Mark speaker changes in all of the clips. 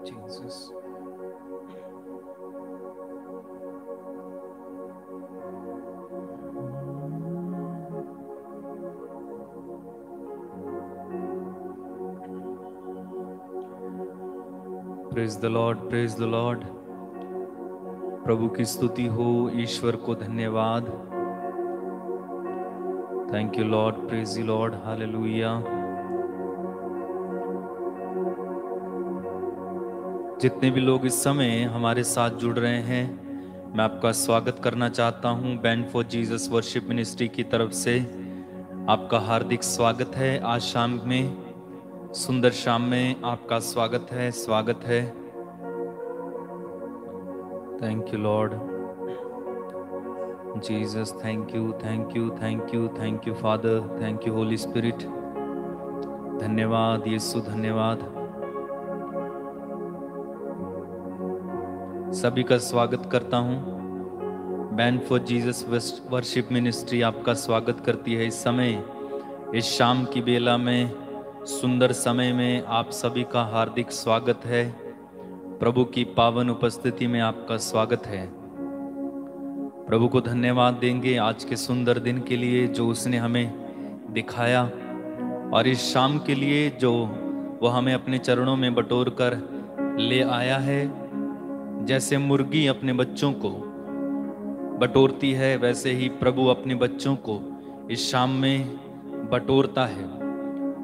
Speaker 1: Jesus. Praise the Lord, praise the Lord. प्रभु की स्तुति हो, ईश्वर को धन्यवाद। Thank you Lord, praise you Lord, hallelujah। जितने भी लोग इस समय हमारे साथ जुड़ रहे हैं, मैं आपका स्वागत करना चाहता हूं। Band for Jesus worship ministry की तरफ से आपका हार्दिक स्वागत है। आज शाम में, सुंदर शाम में आपका स्वागत है, स्वागत है। Thank you Lord Jesus, thank you, thank you, thank you, thank you father, thank you Holi spirit. धन्यवाद यीशु, धन्यवाद। सभी का स्वागत करता हूं। Band for Jesus worship ministry आपका स्वागत करती है। इस समय, इस शाम की बेला में, सुंदर समय में आप सभी का हार्दिक स्वागत है। प्रभु की पावन उपस्थिति में आपका स्वागत है। प्रभु को धन्यवाद देंगे आज के सुंदर दिन के लिए जो उसने हमें दिखाया, और इस शाम के लिए जो वो हमें अपने चरणों में बटोर कर ले आया है। जैसे मुर्गी अपने बच्चों को बटोरती है, वैसे ही प्रभु अपने बच्चों को इस शाम में बटोरता है।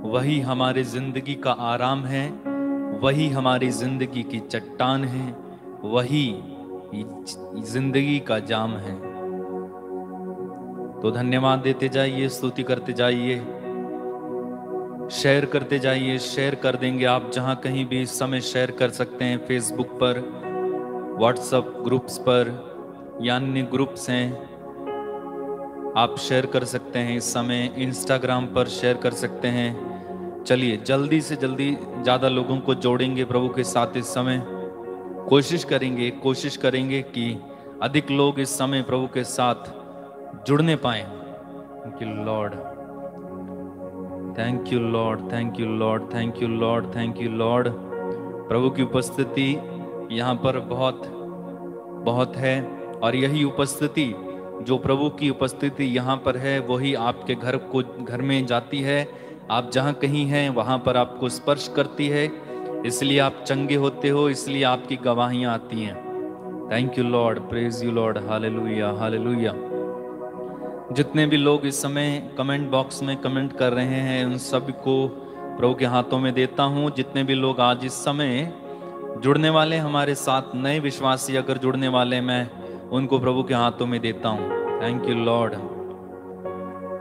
Speaker 1: वही हमारे जिंदगी का आराम है, वही हमारी जिंदगी की चट्टान है, वही जिंदगी का जाम है। तो धन्यवाद देते जाइए, स्तुति करते जाइए, शेयर करते जाइए। शेयर कर देंगे आप जहां कहीं भी इस समय शेयर कर सकते हैं। फेसबुक पर, व्हाट्सएप ग्रुप्स पर या अन्य ग्रुप्स हैं, आप शेयर कर सकते हैं। इस समय इंस्टाग्राम पर शेयर कर सकते हैं। चलिए जल्दी से जल्दी ज़्यादा लोगों को जोड़ेंगे प्रभु के साथ। इस समय कोशिश करेंगे कि अधिक लोग इस समय प्रभु के साथ जुड़ने पाएं। Thank you lord, thank you lord, thank you lord, thank you lord, thank you lord. प्रभु की उपस्थिति यहाँ पर बहुत है, और यही उपस्थिति, जो प्रभु की उपस्थिति यहाँ पर है, वही आपके घर में जाती है। आप जहाँ कहीं हैं वहाँ पर आपको स्पर्श करती है, इसलिए आप चंगे होते हो, इसलिए आपकी गवाहियाँ आती हैं। Thank you Lord, praise you Lord, hallelujah, hallelujah. जितने भी लोग इस समय कमेंट बॉक्स में कमेंट कर रहे हैं, उन सभी को प्रभु के हाथों में देता हूँ। जितने भी लोग आज इस समय जुड़ने वाले हमारे साथ, नए विश्वासी अगर जुड़ने वाले, मैं उनको प्रभु के हाथों में देता हूँ। Thank you Lord.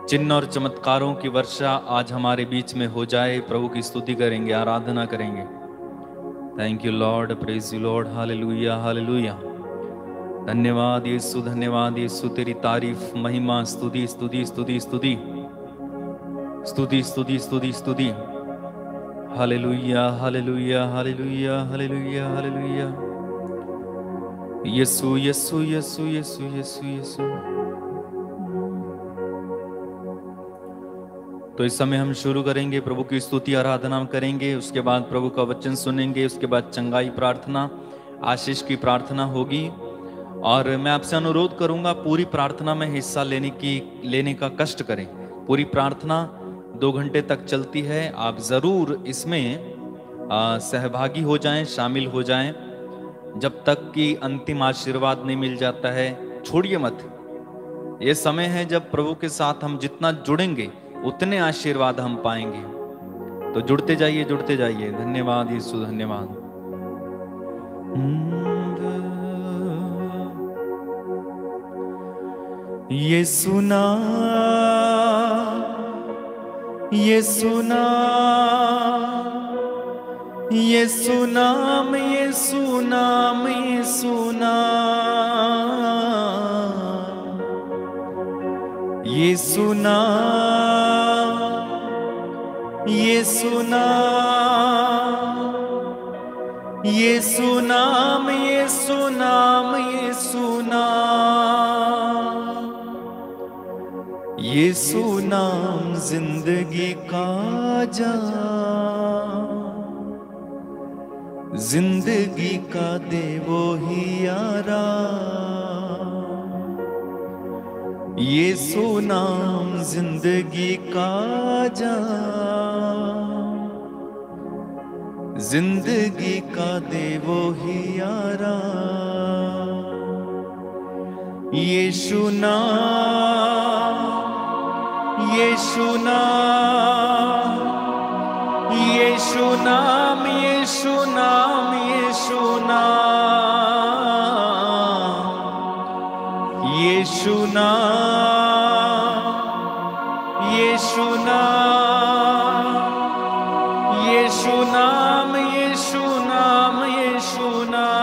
Speaker 1: चिन्ह और चमत्कारों की वर्षा आज हमारे बीच में हो जाए। प्रभु की स्तुति करेंगे, आराधना करेंगे। Thank you Lord, praise you Lord, hallelujah, hallelujah. धन्यवाद यीशु, धन्यवाद यीशु। तेरी तारीफ, महिमा, स्तुति, स्तुति, स्तुति, स्तुति, स्तुति, स्तुति, स्तुति, स्तुति। Hallelujah, hallelujah, hallelujah, hallelujah, hallelujah. Yeshu, Yeshu, Yeshu, Yeshu, Yeshu, Yeshu. तो इस समय हम शुरू करेंगे, प्रभु की स्तुति आराधना करेंगे, उसके बाद प्रभु का वचन सुनेंगे, उसके बाद चंगाई प्रार्थना, आशीष की प्रार्थना होगी। और मैं आपसे अनुरोध करूंगा, पूरी प्रार्थना में हिस्सा लेने का कष्ट करें। पूरी प्रार्थना 2 घंटे तक चलती है। आप जरूर इसमें सहभागी हो जाएं, शामिल हो जाएं, जब तक कि अंतिम आशीर्वाद नहीं मिल जाता है। छोड़िए मत। ये समय है जब प्रभु के साथ हम जितना जुड़ेंगे उतने आशीर्वाद हम पाएंगे। तो जुड़ते जाइए, जुड़ते जाइए। धन्यवाद यीशु, धन्यवाद। ये सुना, ये सुना, ये सुना, ये सुना, ये सुना, ये सुना, ये सुना, ये सुना, ये सुना, ये सुना, यीशु नाम जिंदगी का जाम, जिंदगी का दे वो ही यारा, यीशु नाम जिंदगी का जाम, जिंदगी का दे वो ही यारा, यीशु नाम, यीशु नाम, यीशु नाम, यीशु नाम, यीशु नाम, यीशु नाम, यीशु नाम, यीशु नाम, यीशु नाम, यीशु नाम,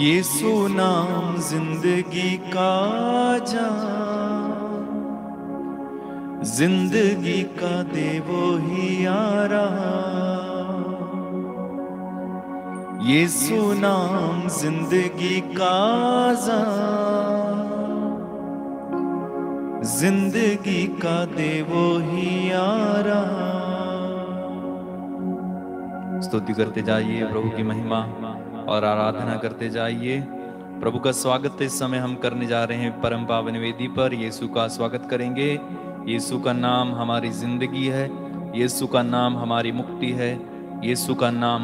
Speaker 1: यीशु नाम जिंदगी का जाम, जिंदगी का दे वो ही यारा, यीशु नाम जिंदगी का जाम, जिंदगी का दे वो ही यारा। स्तुति करते जाइए, प्रभु की महिमा और आराधना करते जाइए। प्रभु का स्वागत इस समय हम करने जा रहे हैं परम पावन वेदी पर। यीशु का स्वागत करेंगे। यीशु का नाम हमारी जिंदगी है, यीशु का नाम हमारी मुक्ति है, यीशु का नाम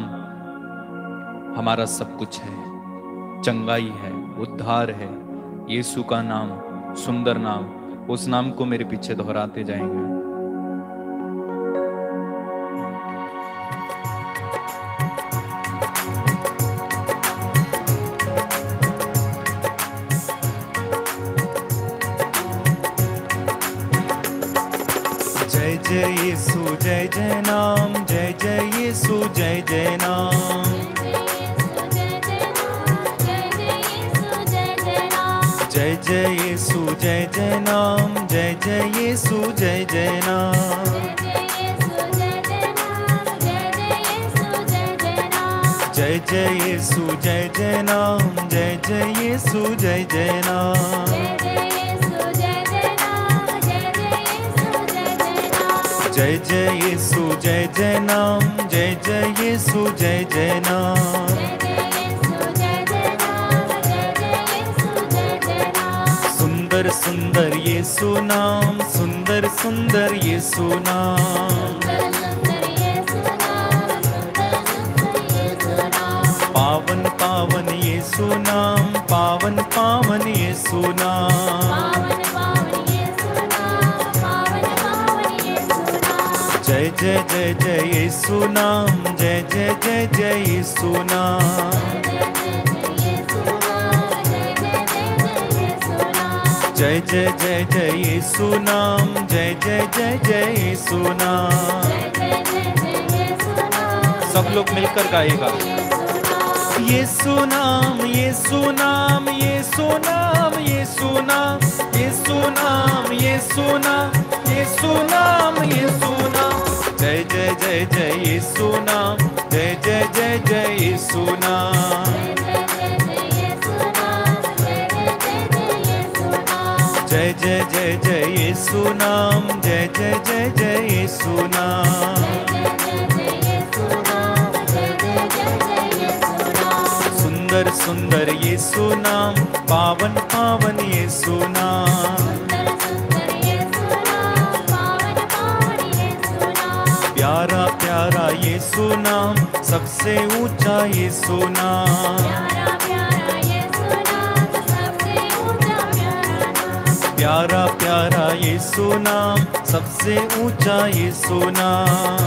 Speaker 1: हमारा सब कुछ है, चंगाई है, उद्धार है। यीशु का नाम सुंदर नाम, उस नाम को मेरे पीछे दोहराते जाएंगे। जय जय यीशु जय जय नाम, जय जय यीशु जय जय नाम, जय जय यीशु जय जय नाम, जय जय यीशु जय जय नाम, जय जय यीशु जय जय नाम, जय जय यीशु जय जय नाम, जय जय यीशु जय जय नाम, जय जय यीशु जय जय नाम, सुंदर सुंदर यीशु नाम, सुंदर सुंदर यीशु नाम, पावन पावन यीशु नाम, पावन पावन यीशु नाम, जय जय जय जय यीशु नाम, जय जय जय जय यीशु नाम, जय जय जय जय यीशु नाम, जय जय जय जय यीशु नाम। सब लोग मिलकर गाएगा। यीशु नाम, यीशु नाम, यीशु नाम, यीशु नाम, यीशु नाम, यीशु नाम, यीशु नाम, यीशु नाम, जय जय जय जय यीशु नाम, जय जय जय जय यीशु नाम, जय जय जय जय यीशु नाम, जय जय जय जय यीशु नाम, सुंदर सुंदर यीशु नाम, पावन पावन यीशु नाम, प्यारा प्यारा यीशु नाम, सबसे ऊंचा यीशु नाम, प्यारा प्यारा यीशु नाम, सबसे ऊंचा यीशु नाम,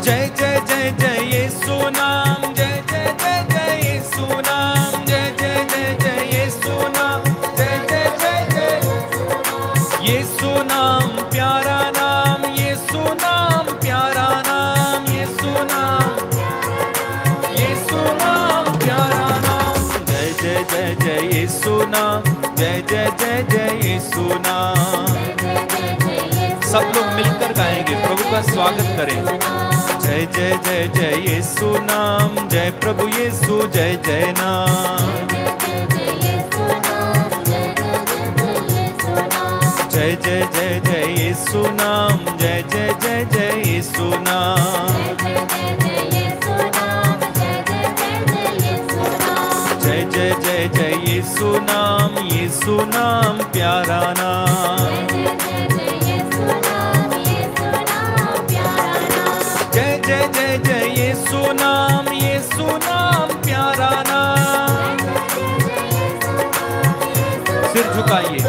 Speaker 1: जय जय जय जय यीशु नाम, जय जय जय जय यीशु नाम, जय जय जय जय यीशु नाम, जय जय जय जय यीशु नाम, प्यारा नाम, यीशु नाम, प्यारा नाम, यीशु नाम, यीशु नाम, प्यारा नाम, जय जय जय जय यीशु नाम, जय जय जय जय यीशु नाम। सब लोग मिलकर गाएंगे, प्रभु का स्वागत करें। जय जय जय जय यीशु नाम, जय प्रभु यीशु जय जय नाम, जय जय जय जय जय यीशु नाम, जय जय जय जय यीशु नाम, जय जय जय जय यीशु नाम, यीशु नाम प्यारा नाम, जय जय जय जय यीशु नाम, यीशु नाम प्यारा नाम। सिर झुकाइए।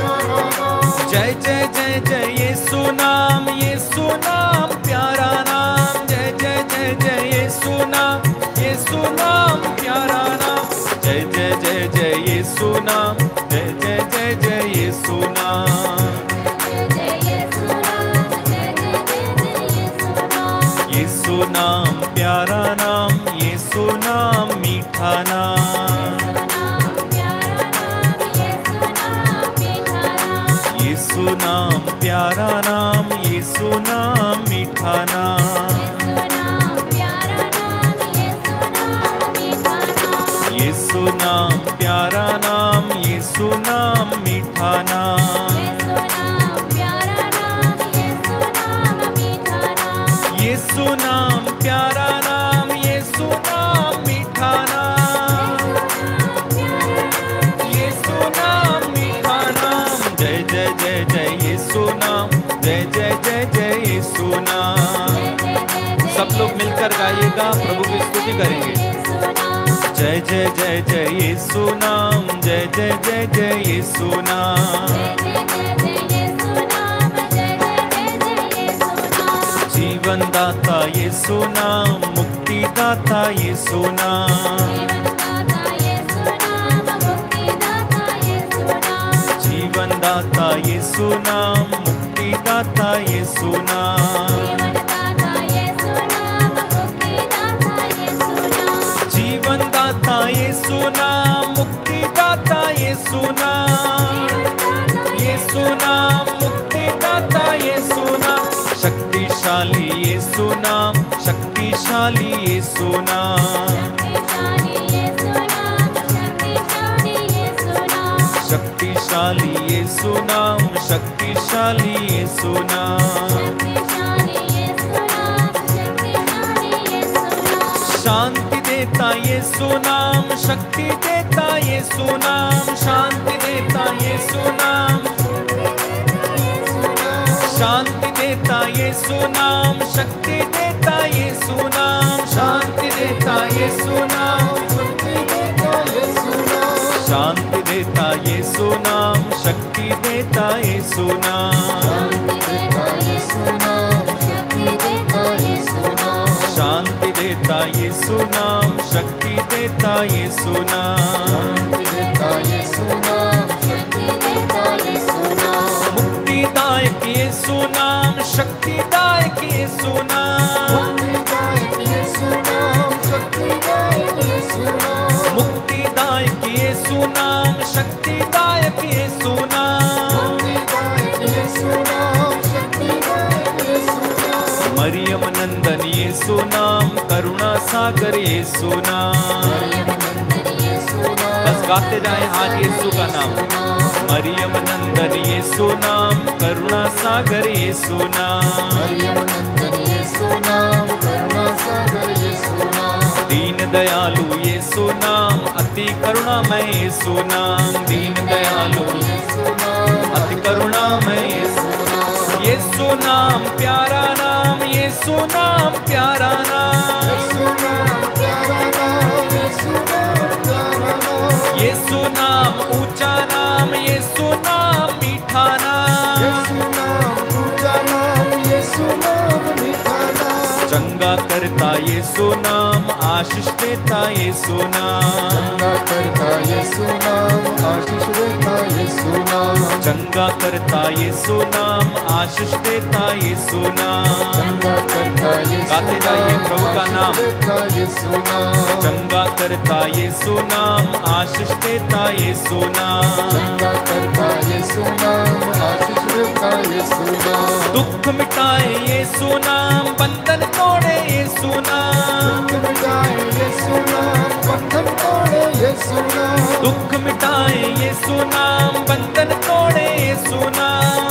Speaker 1: जय जय जय जय यीशु नाम, यीशु नाम प्यारा नाम, जय जय जय जय यीशु नाम, यीशु नाम प्यारा नाम, जय जय जय जय यीशु नाम, जय जय जय जय यीशु नाम, यीशु नाम प्यारा नाम, यीशु नाम मीठा नाम, यीशु नाम प्यारा नाम, यीशु नाम मीठा नाम, यीशु नाम प्यारा नाम, यीशु नाम मीठा नाम, यीशु नाम प्यारा नाम, यीशु नाम मीठा नाम, यीशु नाम मीठा नाम, जय जय जय जय यीशु नाम, जय जय जय जय यीशु नाम। सब लोग मिलकर गाइएगा, प्रभु की स्तुति करेंगे। जय जय जय जय यीशु नाम, जय जय जय जय यीशु नाम, जीवन दाता यीशु नाम, मुक्ति दाता यीशु नाम, जीवन दाता यीशु नाम, मुक्ति दाता यीशु नाम, जीवन दाता यीशु नाम, मुक्ति दाता यीशु नाम, यीशु नाम मुक्ति दाता यीशु नाम, शक्तिशाली यीशु नाम, शक्तिशाली यीशु नाम, शक्तिशाली यीशु नाम, शक्तिशाली यीशु नाम, शांति देता यीशु नाम, शक्ति देता यीशु नाम, शांति देता यीशु नाम, शांति देता यीशु नाम, शक्ति देता यीशु नाम, शांति देता यीशु नाम, शांति देता यीशु नाम, शक्ति देता यीशु नाम, शांति देता यीशु नाम, शक्ति देता यीशु नाम, मुक्तिदायक यीशु नाम, शक्तिदायक यीशु नाम, मुक्तिदायक यीशु नाम, शक्तिदायक यीशु नाम, मरियम नंदन यीशु नाम, करुणा सागर यीशु नाम। बस गाते जाएं आज यीशु का नाम। मरियम नंदन यीशु नाम, करुणा सागर यीशु नाम, दीन दयालु यीशु नाम, अति करुणामय यीशु नाम, दीन दयालु अति करुणामय यीशु नाम प्यारा नाम, यीशु नाम प्यारा नाम, यीशु नाम ऊंचा नाम, यीशु नाम मीठा नाम, चंगा करता यीशु नाम, आशीष देता यीशु नाम, चंगा करता यीशु नाम, आशीष देता यीशु नाम। गाते जाइए प्रभु का नाम। चंगा करता यीशु नाम, आशीष देता यीशु नाम, दुख मिटाए यीशु नाम, बंधन तोड़े यीशु नाम, दुख मिटाए यीशु नाम, बंधन तोड़े यीशु नाम,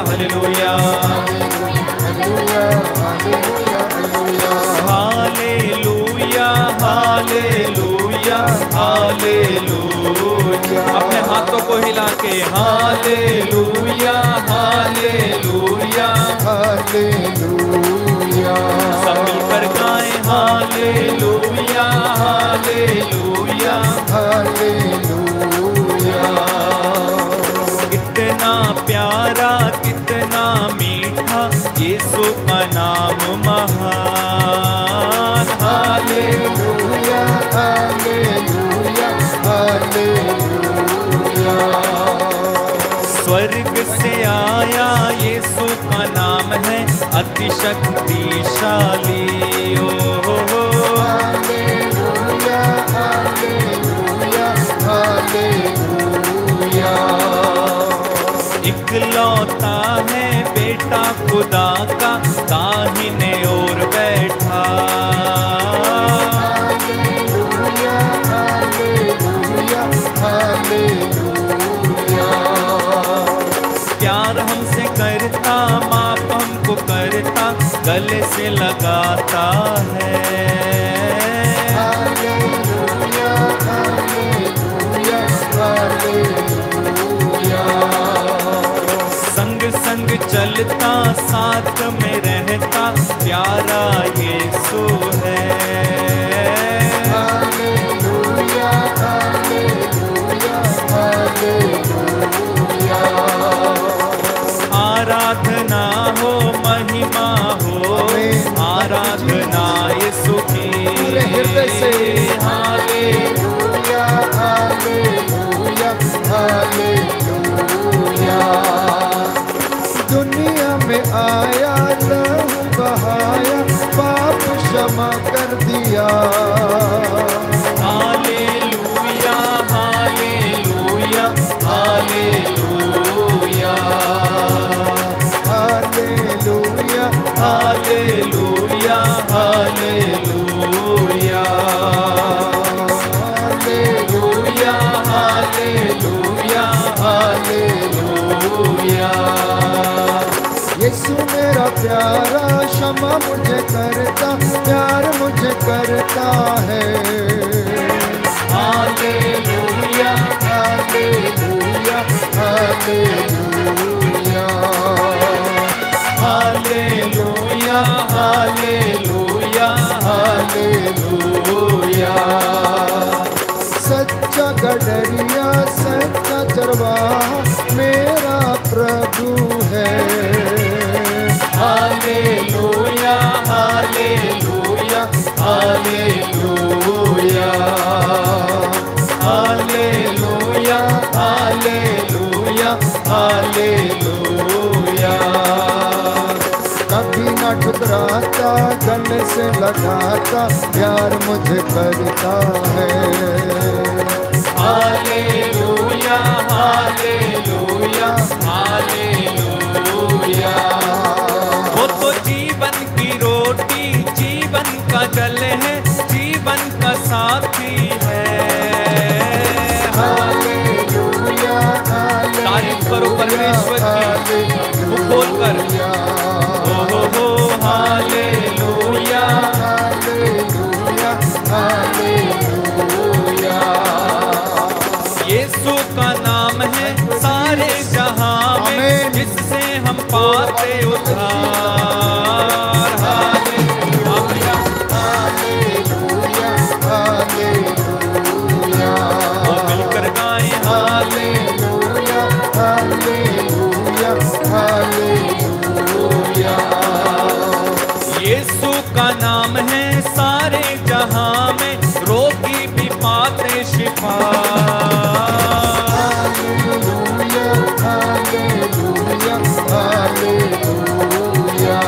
Speaker 1: हालेलुया हालेलुया
Speaker 2: हालेलुया।
Speaker 1: सब मिलकर गाएं हालेलुया हालेलुया
Speaker 2: हालेलुया।
Speaker 1: कितना प्यारा कितना मीठा यीशु का नाम महान।
Speaker 2: Hallelujah hallelujah hallelujah.
Speaker 1: स्वर्ग से आया यीशु का नाम है अति शक्तिशाली। ओ
Speaker 2: हालेलुया हालेलुया हालेलुया।
Speaker 1: इकलौता है बेटा खुदा का दाहिने ओर बैठा।
Speaker 2: Hallelujah hallelujah hallelujah.
Speaker 1: प्यार हमसे करता माप हमको करता गले से लगाता है।
Speaker 2: Hallelujah hallelujah hallelujah.
Speaker 1: संग संग चलता साथ में रहता प्यारा यीशु है।
Speaker 2: Hallelujah hallelujah hallelujah.
Speaker 1: आराधना हो महिमा हो आराधना यीशु की।
Speaker 2: पूरे हृदय से
Speaker 1: हालेलुया
Speaker 2: हालेलुया हालेलुया। दुनिया में आया लहू बहाया पाप क्षमा कर दिया।
Speaker 1: Hallelujah hallelujah hallelujah
Speaker 2: hallelujah
Speaker 1: hallelujah hallelujah hallelujah hallelujah hallelujah.
Speaker 2: Yeshu मेरा प्यारा क्षमा मुझे करता प्यार मुझे करता है।
Speaker 1: Hallelujah
Speaker 2: hallelujah hallelujah
Speaker 1: hallelujah hallelujah hallelujah.
Speaker 2: सच्चा गडरिया सच्चा चरवाहा मेरा प्रभु है।
Speaker 1: Hallelujah hallelujah hallelujah hallelujah hallelujah hallelujah.
Speaker 2: कभी न ठुकराता गले से लगाता प्यार मुझे करता है।
Speaker 1: Hallelujah hallelujah hallelujah. वो तो जीवन की रोटी जीवन का जल है जीवन का साथी है।
Speaker 2: हालेलुया
Speaker 1: तारीफ करो परमेश्वर की मुंह खोलकर। हो हालेलुया
Speaker 2: हालेलुया हालेलुया।
Speaker 1: यीशु का नाम है सारे जहां में जिससे हम पाते उद्धार। Hallelujah
Speaker 2: hallelujah hallelujah.
Speaker 1: और मिलकर गाएं
Speaker 2: हालेलुया हालेलुया हालेलुया।
Speaker 1: यीशु का नाम है सारे जहां में रोगी भी पाते शिफा।
Speaker 2: Hallelujah hallelujah hallelujah.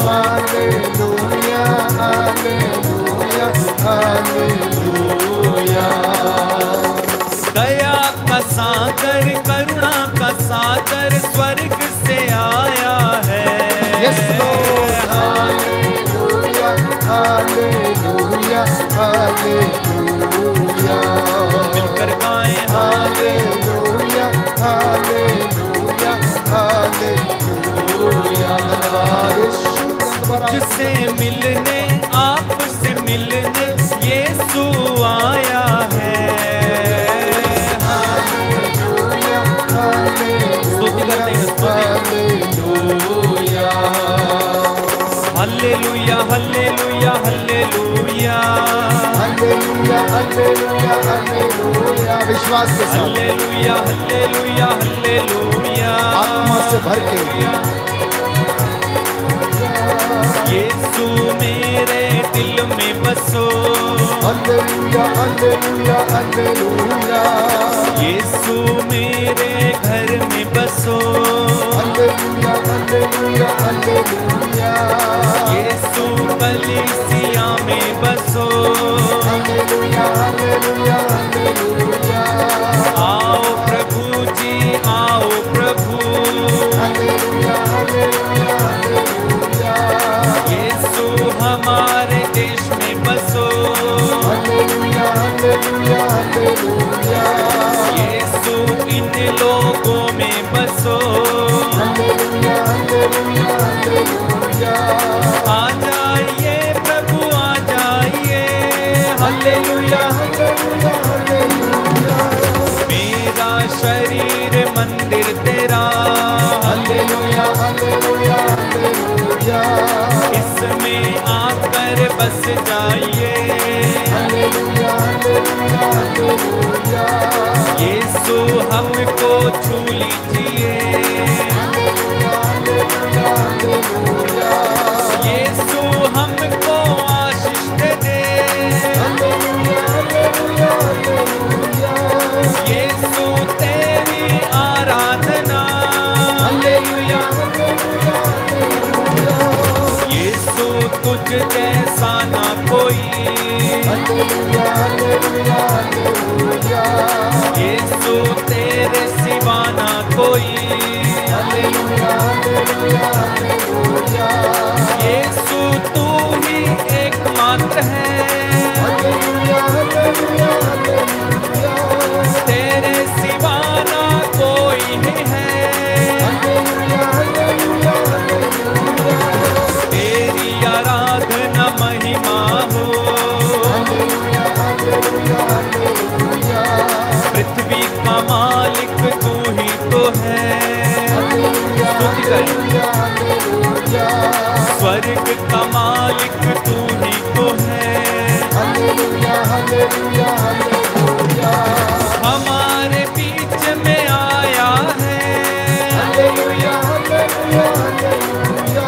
Speaker 2: Hallelujah hallelujah hallelujah.
Speaker 1: दया का सागर करुणा का सागर स्वर्ग से आया है।
Speaker 2: Yes, Lord. Hallelujah hallelujah hallelujah.
Speaker 1: मिलकर गाएं
Speaker 2: हालेलुया हालेलुया हालेलुया।
Speaker 1: मुझसे मिलने आपसे मिलने यीशु आया है। Hallelujah
Speaker 2: hallelujah hallelujah hallelujah. विश्वास के साथ
Speaker 1: हालेलुया हालेलुया हालेलुया।
Speaker 2: आत्मा से भर के
Speaker 1: यीशु मेरे दिल में बसो।
Speaker 2: Hallelujah hallelujah hallelujah.
Speaker 1: यीशु मेरे घर में बसो।
Speaker 2: Hallelujah hallelujah hallelujah.
Speaker 1: यीशु कलीसिया में बसो।
Speaker 2: Hallelujah hallelujah hallelujah.
Speaker 1: आओ प्रभु जी आओ प्रभु।
Speaker 2: Hallelujah hallelujah hallelujah.
Speaker 1: यीशु हमारे देश में बसो।
Speaker 2: Hallelujah hallelujah hallelujah.
Speaker 1: यीशु इन लोगों में बसो।
Speaker 2: Hallelujah hallelujah hallelujah.
Speaker 1: आ जाइए प्रभु आ जाइए। Hallelujah
Speaker 2: hallelujah hallelujah.
Speaker 1: मेरा शरीर मंदिर तेरा।
Speaker 2: Hallelujah hallelujah hallelujah.
Speaker 1: इसमें आकर बस जाइए।
Speaker 2: Hallelujah hallelujah hallelujah.
Speaker 1: यीशु हमको छू लीजिए।
Speaker 2: Hallelujah hallelujah hallelujah.
Speaker 1: यीशु हमको आशीष दे।
Speaker 2: Hallelujah hallelujah hallelujah.
Speaker 1: यीशु तेरी आराधना।
Speaker 2: Hallelujah hallelujah hallelujah.
Speaker 1: यीशु तुझ जैसा ना कोई।
Speaker 2: Hallelujah hallelujah hallelujah.
Speaker 1: यीशु तेरे सिवा ना कोई।
Speaker 2: Hallelujah hallelujah hallelujah.
Speaker 1: यीशु तू ही एकमात्र है।
Speaker 2: Hallelujah hallelujah hallelujah.
Speaker 1: तेरे सिवा ना कोई नहीं है।
Speaker 2: Hallelujah hallelujah hallelujah.
Speaker 1: तेरी आराधना महिमा हो।
Speaker 2: Hallelujah hallelujah hallelujah.
Speaker 1: पृथ्वी का मालिक तू ही तो है।
Speaker 2: Hallelujah hallelujah hallelujah.
Speaker 1: स्वर्ग का मालिक तू ही तो है।
Speaker 2: Hallelujah hallelujah hallelujah.
Speaker 1: हमारे बीच में आया है।
Speaker 2: Hallelujah hallelujah hallelujah.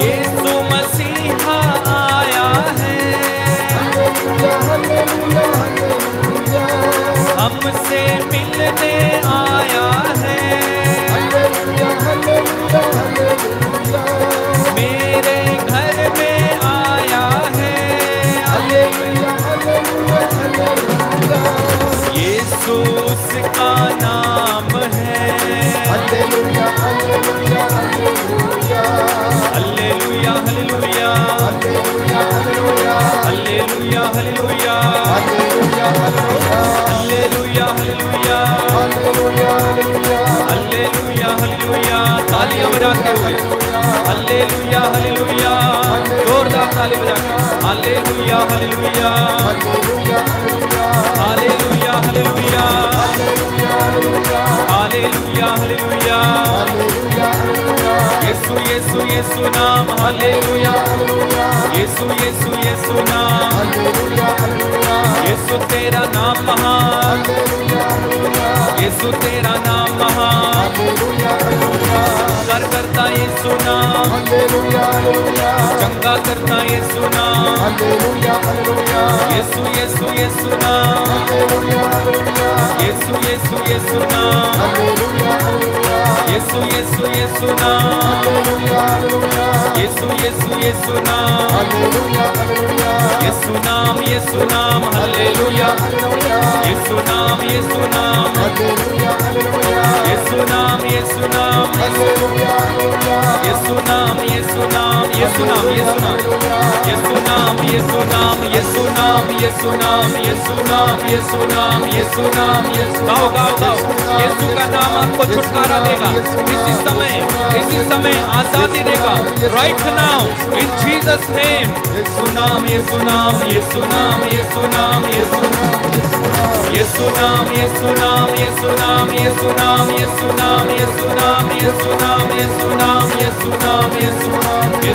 Speaker 1: यीशु मसीहा आया है।
Speaker 2: Hallelujah hallelujah hallelujah.
Speaker 1: हमसे मिलने आया है।
Speaker 2: Hallelujah hallelujah hallelujah.
Speaker 1: मेरे घर में आया है।
Speaker 2: Hallelujah hallelujah hallelujah.
Speaker 1: यीशु उसका नाम है।
Speaker 2: Hallelujah hallelujah hallelujah.
Speaker 1: Hallelujah hallelujah
Speaker 2: hallelujah hallelujah.
Speaker 1: Hallelujah hallelujah
Speaker 2: hallelujah hallelujah.
Speaker 1: Hallelujah hallelujah
Speaker 2: hallelujah hallelujah.
Speaker 1: Hallelujah hallelujah. तालियां बजाते हुए हालेलुया हालेलुया। जोरदार ताली बजा के hallelujah hallelujah
Speaker 2: hallelujah hallelujah.
Speaker 1: Hallelujah hallelujah hallelujah hallelujah.
Speaker 2: Hallelujah hallelujah.
Speaker 1: Yeshu Yeshu Yeshu नाम हालेलुया। यीशु यीशु यीशु नाम।
Speaker 2: Hallelujah hallelujah.
Speaker 1: यीशु तेरा नाम महान।
Speaker 2: Hallelujah hallelujah.
Speaker 1: यीशु तेरा नाम महान।
Speaker 2: Hallelujah hallelujah.
Speaker 1: कर करता यीशु नाम।
Speaker 2: Hallelujah hallelujah.
Speaker 1: चंगा करता यीशु नाम।
Speaker 2: Hallelujah hallelujah.
Speaker 1: यीशु यीशु यीशु नाम।
Speaker 2: Hallelujah hallelujah.
Speaker 1: यीशु यीशु यीशु नाम।
Speaker 2: Hallelujah hallelujah.
Speaker 1: यीशु यीशु यीशु नाम।
Speaker 2: Hallelujah hallelujah.
Speaker 1: यीशु यीशु यीशु नाम।
Speaker 2: Hallelujah hallelujah.
Speaker 1: यीशु नाम यीशु नाम हालेलुया।
Speaker 2: हालेलुया।
Speaker 1: यीशु नाम यीशु नाम।
Speaker 2: Hallelujah hallelujah.
Speaker 1: यीशु नाम यीशु नाम।
Speaker 2: Hallelujah hallelujah.
Speaker 1: यीशु नाम यीशु नाम यीशु नाम यीशु नाम। यीशु नाम यीशु नाम यीशु नाम यीशु नाम यीशु नाम यीशु नाम यीशु नाम यीशु। गाओ गाओ गाओ। यीशु का नाम आपको छुटकारा देगा। इसी समय आजादी देगा। Right now in Jesus name. Yeshu नाम यीशु नाम यीशु नाम यीशु नाम यीशु नाम यीशु नाम यीशु नाम यीशु नाम यीशु नाम यीशु नाम यीशु नाम यीशु नाम यीशु नाम यीशु नाम यीशु नाम यीशु नाम यीशु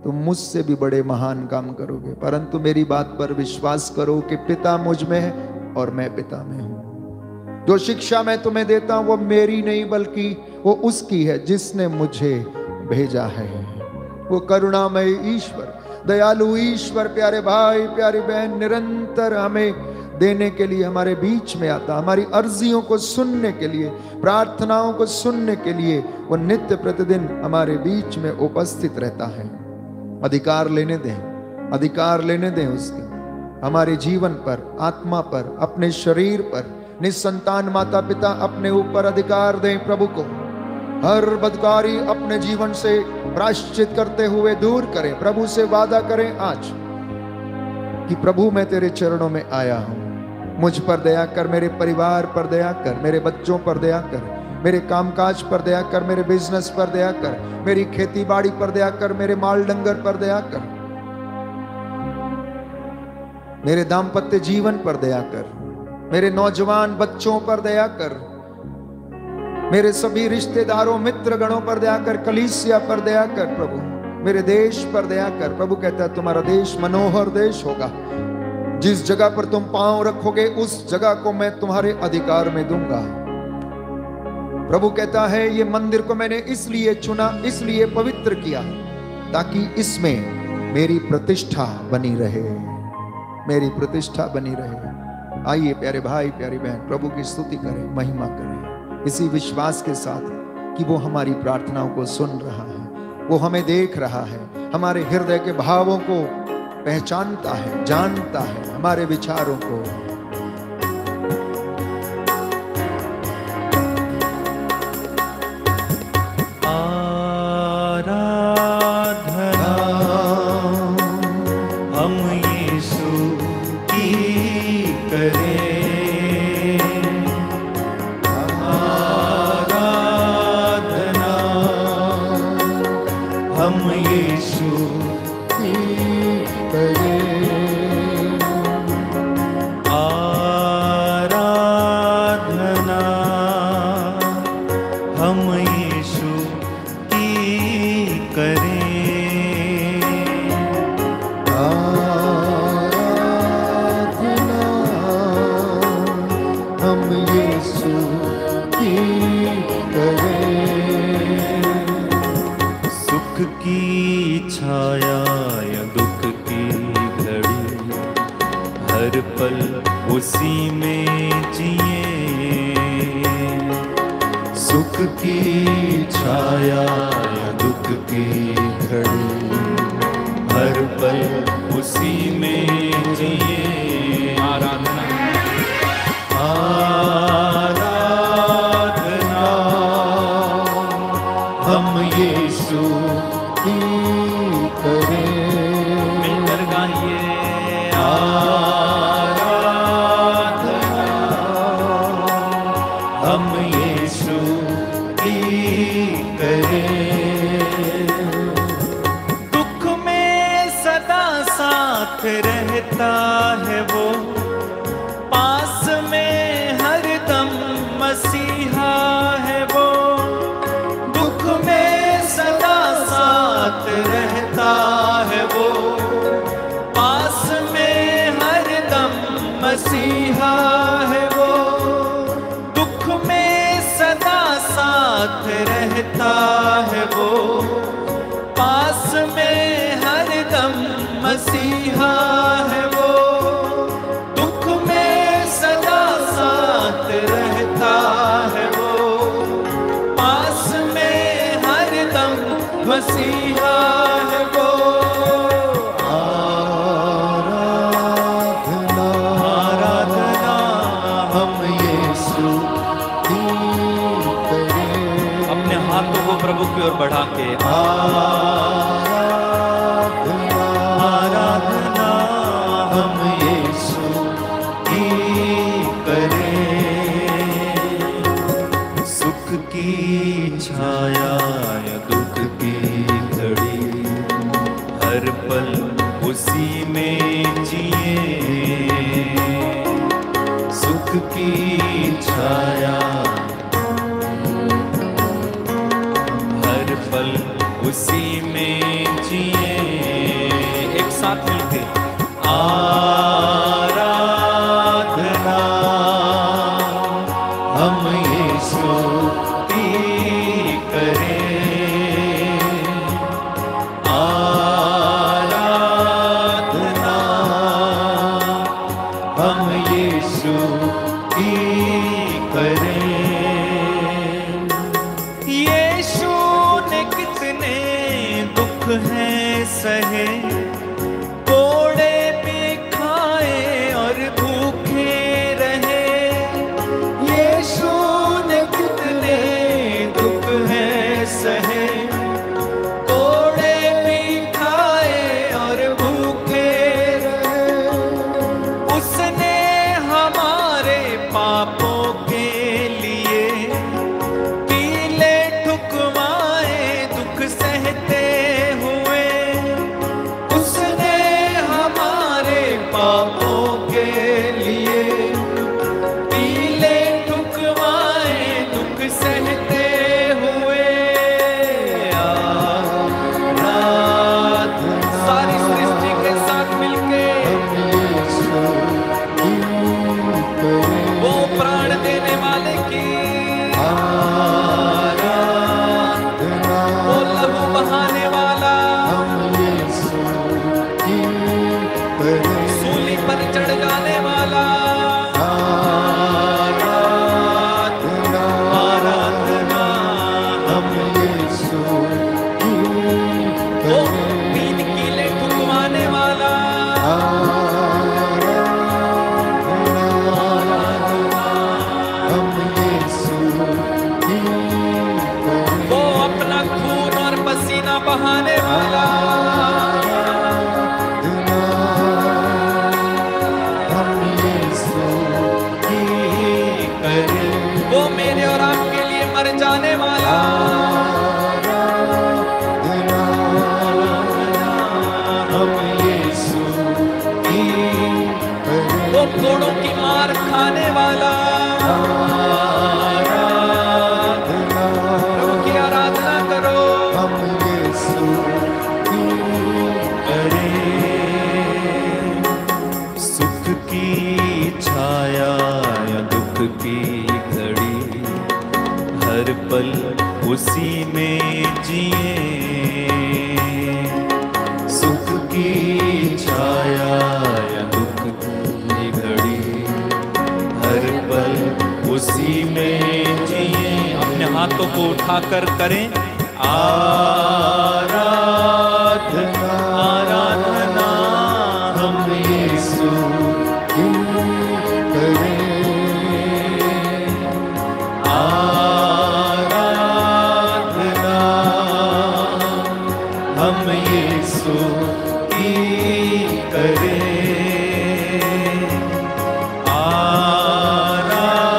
Speaker 3: तुम मुझसे भी बड़े महान काम करोगे। परंतु मेरी बात पर विश्वास करो कि पिता मुझ में है और मैं पिता में हूं। जो शिक्षा मैं तुम्हें देता हूं वो मेरी नहीं बल्कि वो उसकी है जिसने मुझे भेजा है। वो करुणामय ईश्वर, दयालु ईश्वर, प्यारे भाई प्यारी बहन, निरंतर हमें देने के लिए हमारे बीच में आता, हमारी अर्जियों को सुनने के लिए, प्रार्थनाओं को सुनने के लिए वो नित्य प्रतिदिन हमारे बीच में उपस्थित रहता है। अधिकार लेने दें, अधिकार लेने दें उसके हमारे जीवन पर, आत्मा पर, अपने शरीर पर। निसंतान माता पिता अपने ऊपर अधिकार दें प्रभु को। हर बदकारी अपने जीवन से प्रायश्चित करते हुए दूर करें। प्रभु से वादा करें आज कि प्रभु मैं तेरे चरणों में आया हूं, मुझ पर दया कर, मेरे परिवार पर दया कर, मेरे बच्चों पर दया कर, मेरे कामकाज पर दया कर, मेरे बिजनेस पर दया कर, मेरी खेती बाड़ी पर दया कर, मेरे माल डंगर पर दया कर, मेरे दाम्पत्य जीवन पर दया कर, मेरे नौजवान बच्चों पर दया कर, मेरे सभी रिश्तेदारों मित्र गणों पर दया कर, कलीसिया पर दया कर प्रभु, मेरे देश पर दया कर। प्रभु कहता है तुम्हारा देश मनोहर देश होगा। जिस जगह पर तुम पांव रखोगे उस जगह को मैं तुम्हारे अधिकार में दूंगा। प्रभु कहता है ये मंदिर को मैंने इसलिए चुना, इसलिए पवित्र किया ताकि इसमें मेरी प्रतिष्ठा बनी रहे, मेरी प्रतिष्ठा बनी रहे। आइए प्यारे भाई प्यारी बहन, प्रभु की स्तुति करें, महिमा करें इसी विश्वास के साथ कि वो हमारी प्रार्थनाओं को सुन रहा है, वो हमें देख रहा है, हमारे हृदय के भावों को पहचानता है, जानता है, हमारे विचारों को।
Speaker 4: उसी में जिए, सुख की छाया या दुख की घड़ी, हर पल उसी में जिए। आराधना आराधना हम यीशु की करें। मिलकर गाइए रहता है वो, पास में हरदम मसीहा है वो। दुख में सदा साथ रहता है वो, पास में हरदम मसीहा है वो। दुख में सदा साथ रहता है वो, पास में हरदम मसीहा है वो। दुख में सदा साथ रहता है वो, पास में हरदम मसीहा है वो। आराधना आराधना हम यीशु की करें।
Speaker 1: अपने हाथों को प्रभु की ओर बढ़ा के
Speaker 4: आराधना हम यीशु की करें। सुख की छाया या दुख की घड़ी, हर पल उसी में जिए। सुख की छाया हर पल उसी में जिए। हैं सहे, कोड़े भी खाए और भूखे रहे। यीशु ने कितने दुख हैं सहे, कोड़े भी खाए और भूखे रहे। उसने हमारे पापों के लिए पीले ठुकवाए दुख सहते हुए। उसने हमारे पापों के लिए पीले ठुकवाए दुख सहते हुए। सारी सृष्टि के साथ मिलके वो प्राण देने वाले की, वो लहू बहाने वाला, सूली पर चढ़ जाने वाला। आराधना वो तीन कीले ठुकवाने वाला। वो अपना खून और पसीना बहाने वाला। वो मेरे और आपके लिए मर जाने वाला। वो घोड़ों की मार खाने वाला। प्रभु की आराधना करो। सुख की छाया या दुख की घड़ी, हर पल उसी में जिए। सुख की छाया या दुख की घड़ी, हर पल उसी में जिए। अपने हाथों को उठाकर करें आराधना, आराधना हम यीशु की करें। आराधना हम यीशु की करें। आराधना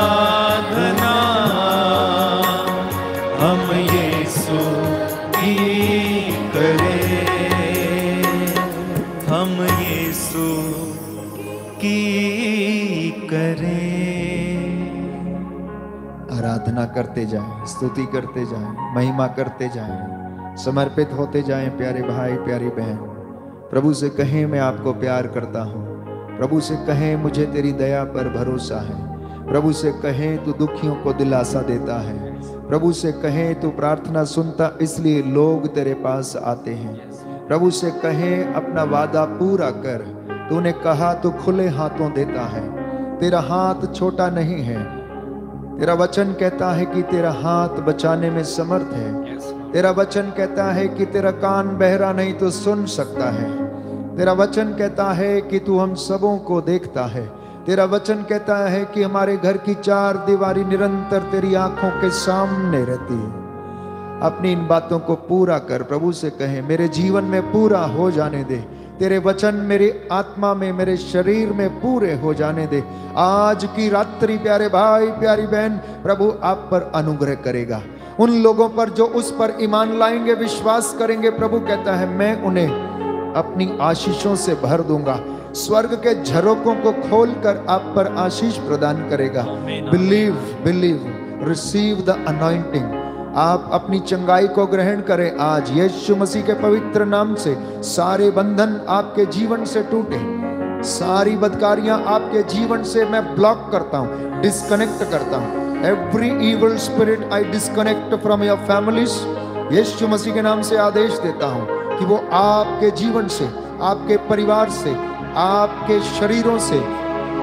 Speaker 4: हम यीशु की करें। हम यीशु की करें।
Speaker 3: आराधना करते जाएं, स्तुति करते जाएं, महिमा करते जाएं, समर्पित होते जाएं। प्यारे भाई प्यारी बहन, प्रभु से कहें मैं आपको प्यार करता हूँ। प्रभु से कहें मुझे तेरी दया पर भरोसा है। प्रभु से कहें तू दुखियों को दिलासा देता है। प्रभु से कहें तू प्रार्थना सुनता इसलिए लोग तेरे पास आते हैं। प्रभु से कहें अपना वादा पूरा कर। तूने कहा तू खुले हाथों देता है, तेरा हाथ छोटा नहीं है। तेरा वचन कहता है कि तेरा हाथ बचाने में समर्थ है। तेरा वचन कहता है कि तेरा कान बहरा नहीं तो सुन सकता है। तेरा वचन कहता है कि तू हम सबों को देखता है। तेरा वचन कहता है कि हमारे घर की चार दीवारी निरंतर तेरी आंखों के सामने रहती है। अपनी इन बातों को पूरा कर। प्रभु से कहें मेरे जीवन में पूरा हो जाने दे। तेरे वचन मेरी आत्मा में, मेरे शरीर में पूरे हो जाने दे। आज की रात्रि प्यारे भाई प्यारी बहन, प्रभु आप पर अनुग्रह करेगा। उन लोगों पर जो उस पर ईमान लाएंगे, विश्वास करेंगे, प्रभु कहता है मैं उन्हें अपनी आशीषों से भर दूंगा। स्वर्ग के झरोकों को खोलकर आप पर आशीष प्रदान करेगा। Believe, believe, receive the anointing. आप अपनी चंगाई को ग्रहण करें। आज यीशु मसीह के पवित्र नाम से सारे बंधन आपके जीवन से टूटे। सारी बदकारियां आपके जीवन से मैं ब्लॉक करता हूं, डिस्कनेक्ट करता हूं। Every evil spirit I disconnect from your families. Yeshu Masih के नाम से आदेश देता हूं कि वो आपके जीवन से, आपके परिवार से, आपके शरीरों से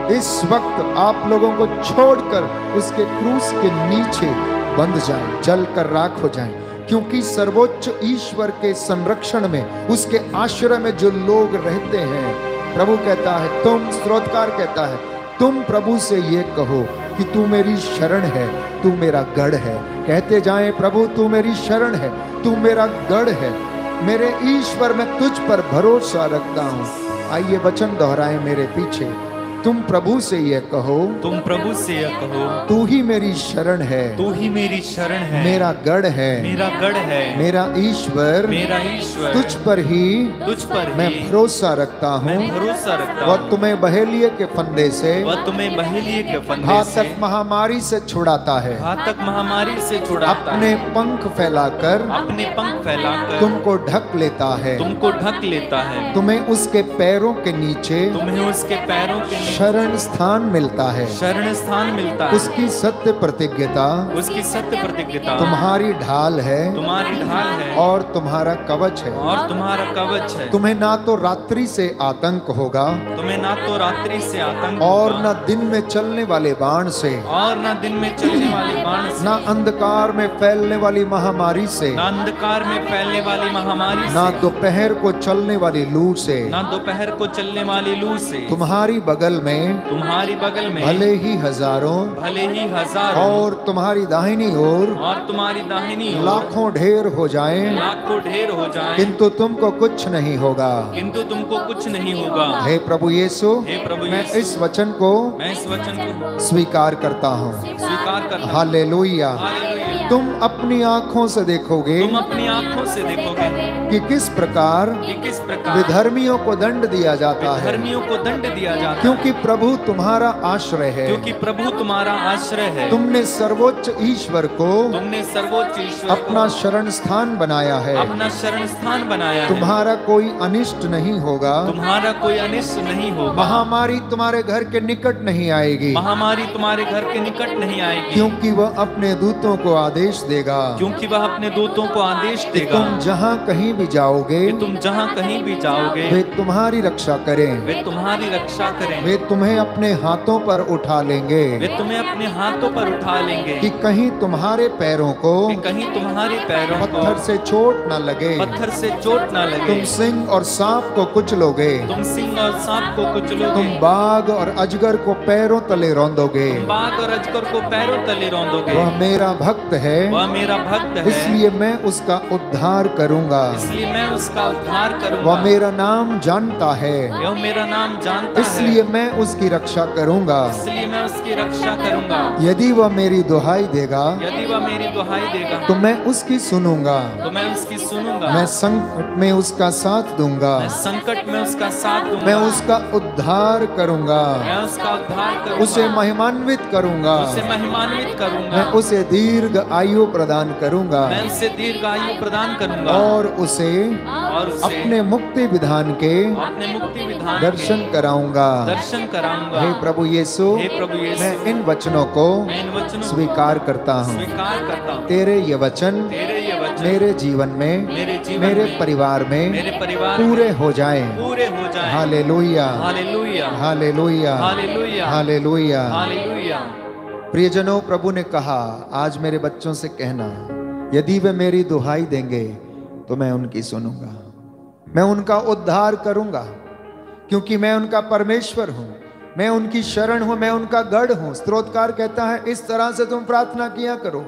Speaker 3: इस वक्त आप लोगों को छोड़कर उसके क्रूस के नीचे बंध जाएं, जल कर राख हो जाएं। क्योंकि सर्वोच्च ईश्वर के संरक्षण में, उसके आश्रय में जो लोग रहते हैं, प्रभु कहता है, तुम, स्रोतकार कहता है, तुम प्रभु से ये कहो कि तू मेरी शरण है, तू मेरा गढ़ है। कहते जाएं, प्रभु तू मेरी शरण है, तू मेरा गढ़ है, मेरे ईश्वर, मैं तुझ पर भरोसा रखता हूं। आइए वचन दोहराएं मेरे पीछे। तुम प्रभु से ये कहो,
Speaker 1: तुम प्रभु से यह कहो,
Speaker 3: तू ही मेरी शरण है,
Speaker 1: तू ही मेरी शरण है,
Speaker 3: मेरा गढ़ है,
Speaker 1: मेरा गढ़ है,
Speaker 3: मेरा ईश्वर,
Speaker 1: मेरा ईश्वर,
Speaker 3: तुझ पर ही मैं भरोसा रखता हूँ।
Speaker 1: मैं भरोसा रखता हूँ।
Speaker 3: वह तुम्हें बहेलिये के फंदे से,
Speaker 1: वह तुम्हें बहेलिये के फंदे से,
Speaker 3: घातक महामारी से छुड़ाता है,
Speaker 1: घातक महामारी से छुड़ाता
Speaker 3: अपने
Speaker 1: है,
Speaker 3: पंख फैलाकर,
Speaker 1: अपने पंख फैलाकर
Speaker 3: तुमको ढक लेता है,
Speaker 1: तुमको ढक लेता है,
Speaker 3: तुम्हें उसके पैरों के नीचे,
Speaker 1: तुम्हें उसके पैरों के
Speaker 3: शरण स्थान मिलता है,
Speaker 1: शरण स्थान मिलता है,
Speaker 3: उसकी सत्य प्रतिज्ञता,
Speaker 1: उसकी सत्य प्रतिज्ञता
Speaker 3: तुम्हारी ढाल है,
Speaker 1: तुम्हारी ढाल है,
Speaker 3: और तुम्हारा कवच है,
Speaker 1: और तुम्हारा कवच है।
Speaker 3: तुम्हें ना तो रात्रि से आतंक होगा,
Speaker 1: तुम्हें ना तो रात्रि से आतंक
Speaker 3: और
Speaker 1: होगा,
Speaker 3: न दिन में चलने वाले बाण से,
Speaker 1: और न दिन में चलने वाले बाण से,
Speaker 3: ना अंधकार में फैलने वाली महामारी से,
Speaker 1: ना अंधकार में फैलने वाली महामारी से,
Speaker 3: ना दोपहर को चलने वाली लू से,
Speaker 1: ना दोपहर को चलने वाली लू से।
Speaker 3: तुम्हारी बगल में,
Speaker 1: तुम्हारी बगल में
Speaker 3: भले ही हजारों,
Speaker 1: भले ही हजारों,
Speaker 3: और तुम्हारी दाहिनी ओर
Speaker 1: और तुम्हारी दाहिनी ओर
Speaker 3: लाखों ढेर हो जाएं,
Speaker 1: लाखों ढेर हो जाएं,
Speaker 3: किंतु तुमको कुछ नहीं होगा।
Speaker 1: किंतु तुमको कुछ नहीं होगा।
Speaker 3: हे प्रभु यीशु,
Speaker 1: हे प्रभु
Speaker 3: मैं
Speaker 1: यीशु,
Speaker 3: इस वचन को
Speaker 1: मैं इस वचन को
Speaker 3: स्वीकार करता हूँ।
Speaker 1: स्वीकार करता हूँ।
Speaker 3: हालेलुया।
Speaker 1: हालेलुया।
Speaker 3: तुम अपनी आंखों से देखोगे
Speaker 1: तुम अपनी आंखों से देखोगे
Speaker 3: कि किस प्रकार
Speaker 1: कि किस प्रकार
Speaker 3: विधर्मियों को दंड दिया जाता है,
Speaker 1: धर्मियों को दंड दिया जाता है,
Speaker 3: क्योंकि प्रभु तुम्हारा आश्रय है,
Speaker 1: क्योंकि प्रभु तुम्हारा आश्रय है।
Speaker 3: तुमने सर्वोच्च ईश्वर को
Speaker 1: तुमने सर्वोच्च ईश्वर
Speaker 3: अपना
Speaker 1: को
Speaker 3: शरण स्थान बनाया है।
Speaker 1: अपना शरण स्थान बनाया है।
Speaker 3: तुम्हारा कोई अनिष्ट नहीं होगा,
Speaker 1: तुम्हारा कोई अनिष्ट नहीं होगा।
Speaker 3: महामारी तुम्हारे घर के निकट नहीं आएगी,
Speaker 1: महामारी तुम्हारे घर के निकट नहीं आएगी,
Speaker 3: क्योंकि वह अपने दूतों को आदेश देगा,
Speaker 1: क्योंकि वह अपने दूतों को आदेश देगा।
Speaker 3: तुम जहाँ कहीं भी जाओगे,
Speaker 1: कि तुम जहाँ कहीं भी जाओगे,
Speaker 3: वे तुम्हारी रक्षा करें,
Speaker 1: वे तुम्हारी रक्षा करें,
Speaker 3: वे तुम्हें अपने हाथों पर उठा लेंगे,
Speaker 1: वे तुम्हें अपने हाथों पर उठा लेंगे,
Speaker 3: कि कहीं तुम्हारे पैरों को
Speaker 1: कि कहीं तुम्हारे पैरों को
Speaker 3: पत्थर से चोट न लगे,
Speaker 1: पत्थर से चोट ना लगे।
Speaker 3: तुम सिंह और सांप को कुचलोगे,
Speaker 1: तुम सिंह और सांप को कुचलोगे,
Speaker 3: तुम बाघ और अजगर को पैरों तले रौंदोगे।
Speaker 1: तुम बाघ और अजगर को पैरों तले रौंदोगे।
Speaker 3: वह मेरा भक्त है,
Speaker 1: वह मेरा भक्त है,
Speaker 3: इसलिए मैं उसका उद्धार करूंगा।
Speaker 1: इसलिए मैं उसका उद्धार करूंगा।
Speaker 3: वह मेरा नाम जानता है,
Speaker 1: यह मेरा नाम जानता है,
Speaker 3: इसलिए मैं उसकी रक्षा करूंगा।
Speaker 1: इसलिए मैं उसकी रक्षा करूंगा।
Speaker 3: यदि वह मेरी दुहाई देगा,
Speaker 1: यदि वह मेरी दुहाई देगा,
Speaker 3: तो मैं उसकी सुनूंगा।
Speaker 1: तो मैं उसकी सुनूंगा।
Speaker 3: मैं संकट में उसका साथ दूंगा,
Speaker 1: मैं संकट में उसका साथ दूंगा।
Speaker 3: मैं उसका उद्धार करूंगा,
Speaker 1: मैं उसका उद्धार करूंगा।
Speaker 3: उसे महिमान्वित करूंगा,
Speaker 1: उसे महिमान्वित करूंगा।
Speaker 3: मैं उसे दीर्घ आयु प्रदान करूंगा,
Speaker 1: मैं उसे दीर्घ आयु प्रदान करूंगा,
Speaker 3: और उसे अपने मुक्ति विधान के
Speaker 1: अपने मुक्ति विधान
Speaker 3: दर्शन कराऊंगा।
Speaker 1: दर्शन कराऊंगा।
Speaker 3: हे प्रभु यीशु,
Speaker 1: हे प्रभु यीशु,
Speaker 3: मैं इन वचनों को
Speaker 1: मैं इन वचनों को
Speaker 3: स्वीकार करता हूँ।
Speaker 1: स्वीकार करता हूँ।
Speaker 3: तेरे ये वचन
Speaker 1: तेरे ये वचन
Speaker 3: मेरे जीवन में,
Speaker 1: मेरे जीवन
Speaker 3: मेरे
Speaker 1: में,
Speaker 3: परिवार में
Speaker 1: मेरे परिवार
Speaker 3: पूरे हो जाएं।
Speaker 1: पूरे हो जाएं।
Speaker 3: Hallelujah,
Speaker 1: hallelujah,
Speaker 3: hallelujah,
Speaker 1: hallelujah,
Speaker 3: hallelujah.
Speaker 1: Hallelujah.
Speaker 3: प्रियजनों, प्रभु ने कहा, आज मेरे बच्चों से कहना, यदि वे मेरी दुहाई देंगे तो मैं उनकी सुनूंगा, मैं उनका उद्धार करूंगा, क्योंकि मैं उनका परमेश्वर हूं, मैं उनकी शरण हूं, मैं उनका गढ़ हूं। स्तोत्रकार कहता है, इस तरह से तुम प्रार्थना किया करो,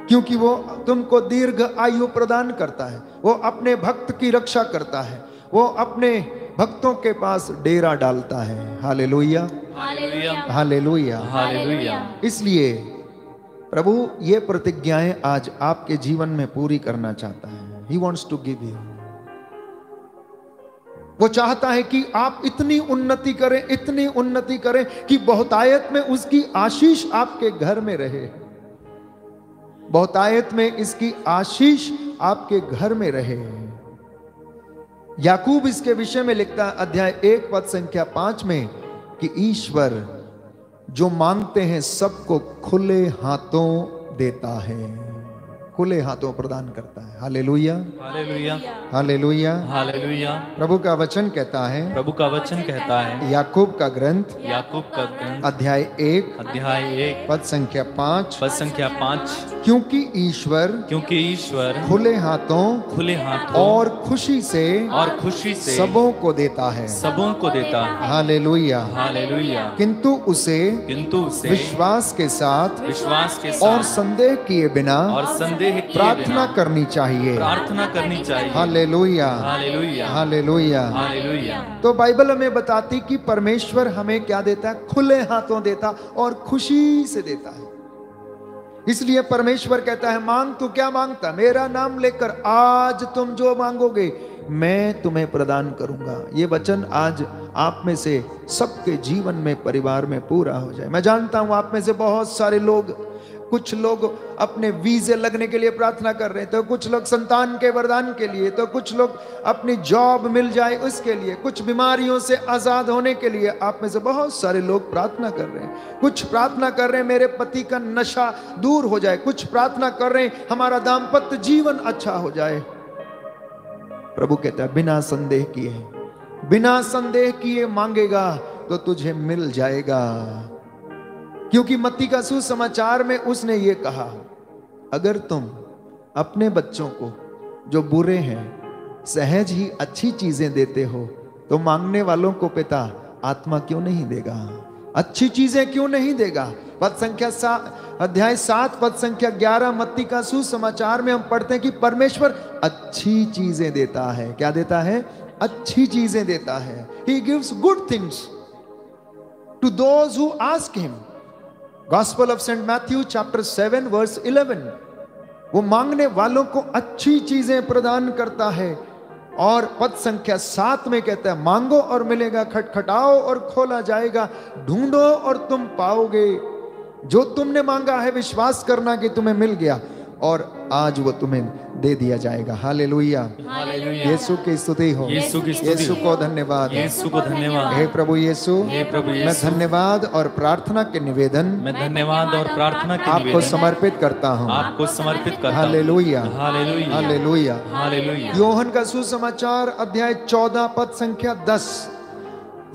Speaker 3: क्योंकि वो तुमको दीर्घ आयु प्रदान करता है, वो अपने भक्त की रक्षा करता है, वो अपने भक्तों के पास डेरा डालता है। Hallelujah,
Speaker 1: hallelujah,
Speaker 3: hallelujah,
Speaker 1: hallelujah.
Speaker 3: इसलिए प्रभु ये प्रतिज्ञाएं आज आपके जीवन में पूरी करना चाहता है। He wants to give you. वो चाहता है कि आप इतनी उन्नति करें, इतनी उन्नति करें कि बहुतायत में उसकी आशीष आपके घर में रहे, बहुतायत में इसकी आशीष आपके घर में रहे। याकूब इसके विषय में लिखता है अध्याय 1 पद संख्या 5 में कि ईश्वर जो मांगते हैं सबको खुले हाथों देता है। खुले हाथों प्रदान करता है। Hallelujah,
Speaker 1: hallelujah,
Speaker 3: hallelujah.
Speaker 1: हालेलुया।
Speaker 3: प्रभु का वचन कहता है,
Speaker 1: प्रभु का वचन कहता है,
Speaker 3: याकूब का ग्रंथ
Speaker 1: याकूब का ग्रंथ
Speaker 3: अध्याय 1
Speaker 1: अध्याय 1
Speaker 3: पद संख्या 5,
Speaker 1: पद संख्या 5,
Speaker 3: क्योंकि ईश्वर खुले हाथों और खुशी से सबों को देता है। Hallelujah,
Speaker 1: hallelujah.
Speaker 3: किंतु उसे विश्वास के साथ और संदेह किए बिना प्रार्थना करनी चाहिए। Hallelujah,
Speaker 1: hallelujah,
Speaker 3: hallelujah.
Speaker 1: हालेलुया।
Speaker 3: तो बाइबल हमें बताती कि परमेश्वर हमें क्या देता है? खुले हाथों देता और खुशी से देता है। इसलिए परमेश्वर कहता है, मांग तू क्या मांगता, मेरा नाम लेकर आज तुम जो मांगोगे मैं तुम्हें प्रदान करूंगा। ये वचन आज आप में से सबके जीवन में, परिवार में पूरा हो जाए। मैं जानता हूं आप में से बहुत सारे लोग, कुछ लोग अपने वीजे लगने के लिए प्रार्थना कर रहे हैं, तो कुछ लोग संतान के वरदान के लिए, तो कुछ लोग अपनी जॉब मिल जाए उसके लिए, कुछ बीमारियों से आजाद होने के लिए। आप में से बहुत सारे लोग प्रार्थना कर रहे हैं। कुछ प्रार्थना कर रहे हैं मेरे पति का नशा दूर हो जाए, कुछ प्रार्थना कर रहे हैं हमारा दाम्पत्य जीवन अच्छा हो जाए। प्रभु कहता है बिना संदेह किए मांगेगा तो तुझे मिल जाएगा। क्योंकि मत्ती का सुसमाचार में उसने ये कहा, अगर तुम अपने बच्चों को जो बुरे हैं सहज ही अच्छी चीजें देते हो तो मांगने वालों को पिता आत्मा क्यों नहीं देगा, अच्छी चीजें क्यों नहीं देगा। पद संख्या 7 अध्याय 7 पद संख्या 11 मत्ती का सुसमाचार में हम पढ़ते हैं कि परमेश्वर अच्छी चीजें देता है। क्या देता है? अच्छी चीजें देता है। He gives good things to those who ask him। Gospel of St. Matthew chapter 7 verse 11। वो मांगने वालों को अच्छी चीजें प्रदान करता है। और पद संख्या 7 में कहता है, मांगो और मिलेगा, खटखटाओ और खोला जाएगा, ढूंढो और तुम पाओगे। जो तुमने मांगा है विश्वास करना कि तुम्हें मिल गया और आज वो तुम्हें दे दिया जाएगा। हालेलुया, यीशु की स्तुति हो, यीशु को धन्यवाद,
Speaker 1: यीशु को धन्यवाद।
Speaker 3: हे प्रभु यीशु, मैं धन्यवाद और प्रार्थना के निवेदन आपको समर्पित करता हूँ, हालेलुया, हालेलुया, हालेलुया। योहन का सुसमाचार अध्याय 14 पद संख्या 10,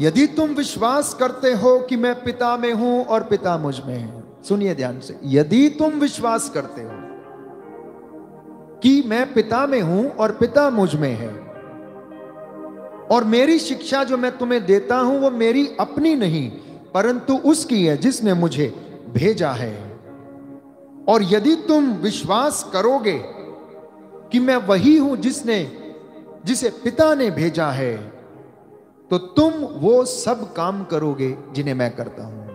Speaker 3: यदि तुम विश्वास करते हो कि मैं पिता में हूं और पिता मुझ में है। सुनिए ध्यान से, यदि तुम विश्वास करते हो कि मैं पिता में हूं और पिता मुझ में है, और मेरी शिक्षा जो मैं तुम्हें देता हूं वो मेरी अपनी नहीं परंतु उसकी है जिसने मुझे भेजा है। और यदि तुम विश्वास करोगे कि मैं वही हूं जिसे पिता ने भेजा है तो तुम वो सब काम करोगे जिन्हें मैं करता हूं।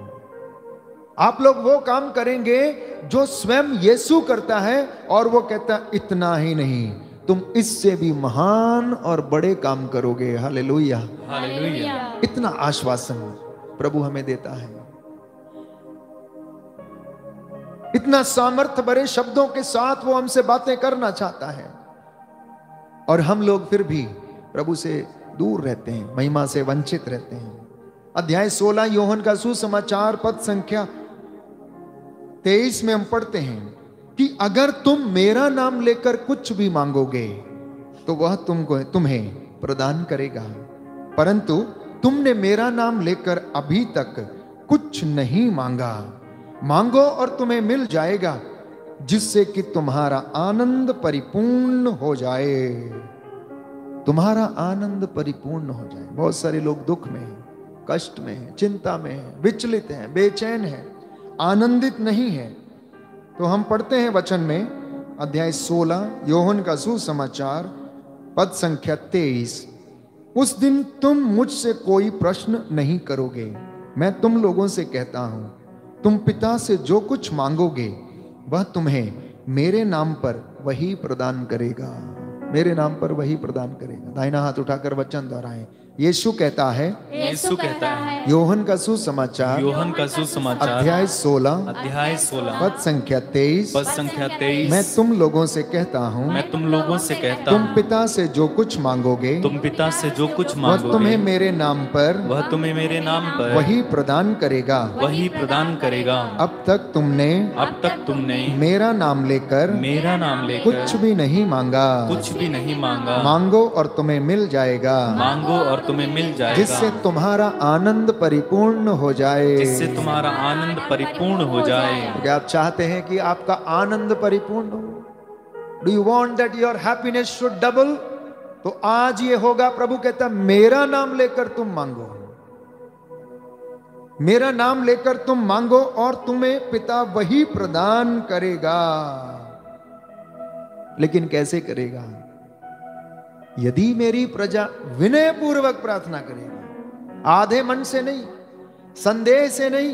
Speaker 3: आप लोग वो काम करेंगे जो स्वयं यीशु करता है, और वो कहता है इतना ही नहीं, तुम इससे भी महान और बड़े काम करोगे। Hallelujah,
Speaker 1: hallelujah.
Speaker 3: इतना आश्वासन प्रभु हमें देता है, इतना सामर्थ्य भरे शब्दों के साथ वो हमसे बातें करना चाहता है, और हम लोग फिर भी प्रभु से दूर रहते हैं, महिमा से वंचित रहते हैं। अध्याय 16 योहन का सुसमाचार पद संख्या 23 में हम पढ़ते हैं कि अगर तुम मेरा नाम लेकर कुछ भी मांगोगे तो वह तुम्हें प्रदान करेगा, परंतु तुमने मेरा नाम लेकर अभी तक कुछ नहीं मांगा। मांगो और तुम्हें मिल जाएगा, जिससे कि तुम्हारा आनंद परिपूर्ण हो जाए। तुम्हारा आनंद परिपूर्ण हो जाए। बहुत सारे लोग दुख में हैं, कष्ट में हैं, चिंता में हैं, विचलित हैं, बेचैन हैं, आनंदित नहीं हैं। तो हम पढ़ते हैं वचन में अध्याय 16 योहन का सुसमाचार पद संख्या 23, उस दिन तुम मुझसे कोई प्रश्न नहीं करोगे। मैं तुम लोगों से कहता हूं, तुम पिता से जो कुछ मांगोगे वह तुम्हें मेरे नाम पर वही प्रदान करेगा। मेरे नाम पर वही प्रदान करेगा। दाहिना हाथ उठाकर वचन दोहराएं, यीशु कहता है,
Speaker 1: यीशु कहता है,
Speaker 3: योहन का सुसमाचार
Speaker 1: योहन का सुसमाचार
Speaker 3: अध्याय 16
Speaker 1: पद
Speaker 3: संख्या 23, मैं तुम लोगों से कहता हूँ,
Speaker 1: मैं तुम लोगों से कहता
Speaker 3: तुम
Speaker 1: हूँ,
Speaker 3: पिता से जो कुछ मांगोगे,
Speaker 1: तुम पिता से जो कुछ
Speaker 3: वह
Speaker 1: मांगोगे,
Speaker 3: तुम्हें मेरे नाम पर,
Speaker 1: वह तुम्हें मेरे नाम पर
Speaker 3: वही प्रदान करेगा।
Speaker 1: वही प्रदान करेगा।
Speaker 3: अब तक तुमने मेरा नाम लेकर कुछ भी नहीं मांगा, मांगो और तुम्हें मिल जाएगा,
Speaker 1: मांगो और तुम्हें मिल जाएगा,
Speaker 3: जिससे तुम्हारा आनंद परिपूर्ण हो जाए,
Speaker 1: जिससे तुम्हारा आनंद परिपूर्ण हो जाए।
Speaker 3: क्या आप चाहते हैं कि आपका आनंद परिपूर्ण हो? Do you want that your happiness should double? तो आज ये होगा। प्रभु कहता है, मेरा नाम लेकर तुम मांगो, मेरा नाम लेकर तुम मांगो और तुम्हें पिता वही प्रदान करेगा। लेकिन कैसे करेगा? यदि मेरी प्रजा विनय पूर्वक प्रार्थना करेगी, आधे मन से नहीं, संदेह से नहीं।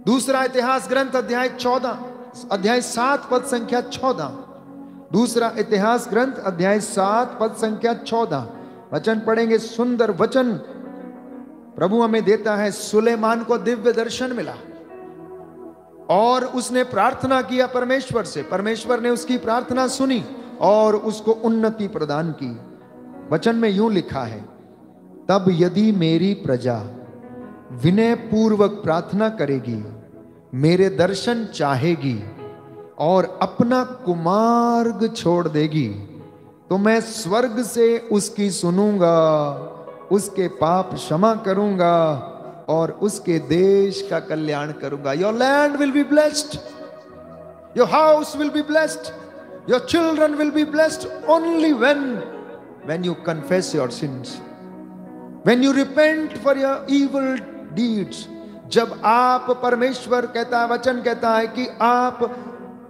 Speaker 3: दूसरा इतिहास ग्रंथ अध्याय 7 पद संख्या 14। दूसरा इतिहास ग्रंथ अध्याय 7 पद संख्या 14 वचन पढ़ेंगे। सुंदर वचन प्रभु हमें देता है। सुलेमान को दिव्य दर्शन मिला और उसने प्रार्थना किया परमेश्वर से, परमेश्वर ने उसकी प्रार्थना सुनी और उसको उन्नति प्रदान की। वचन में यूं लिखा है, तब यदि मेरी प्रजा विनय पूर्वक प्रार्थना करेगी, मेरे दर्शन चाहेगी और अपना कुमार्ग छोड़ देगी, तो मैं स्वर्ग से उसकी सुनूंगा, उसके पाप क्षमा करूंगा और उसके देश का कल्याण करूंगा। Your land will be blessed, your house will be blessed, your children will be blessed only when you confess your sins, when you repent for your evil deeds। जब आप, परमेश्वर कहता है, वचन कहता है कि आप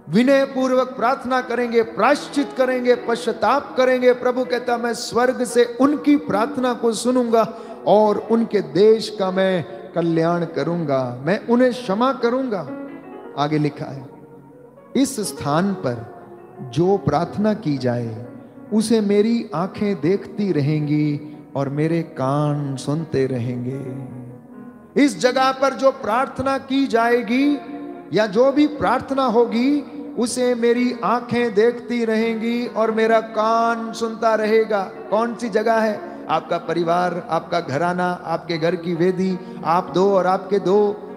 Speaker 3: विनय पूर्वक प्रार्थना करेंगे, प्रायश्चित करेंगे, पश्चाताप करेंगे, प्रभु कहता है मैं स्वर्ग से उनकी प्रार्थना को सुनूंगा और उनके देश का मैं कल्याण करूंगा, मैं उन्हें क्षमा करूंगा। आगे लिखा है, इस स्थान पर जो प्रार्थना की जाए उसे मेरी आंखें देखती रहेंगी और मेरे कान सुनते रहेंगे। इस जगह पर जो प्रार्थना की जाएगी या जो भी प्रार्थना होगी उसे मेरी आंखें देखती रहेंगी और मेरा कान सुनता रहेगा। कौन सी जगह है? आपका परिवार, आपका घराना, आपके घर की वेदी। आप दो और आपके दो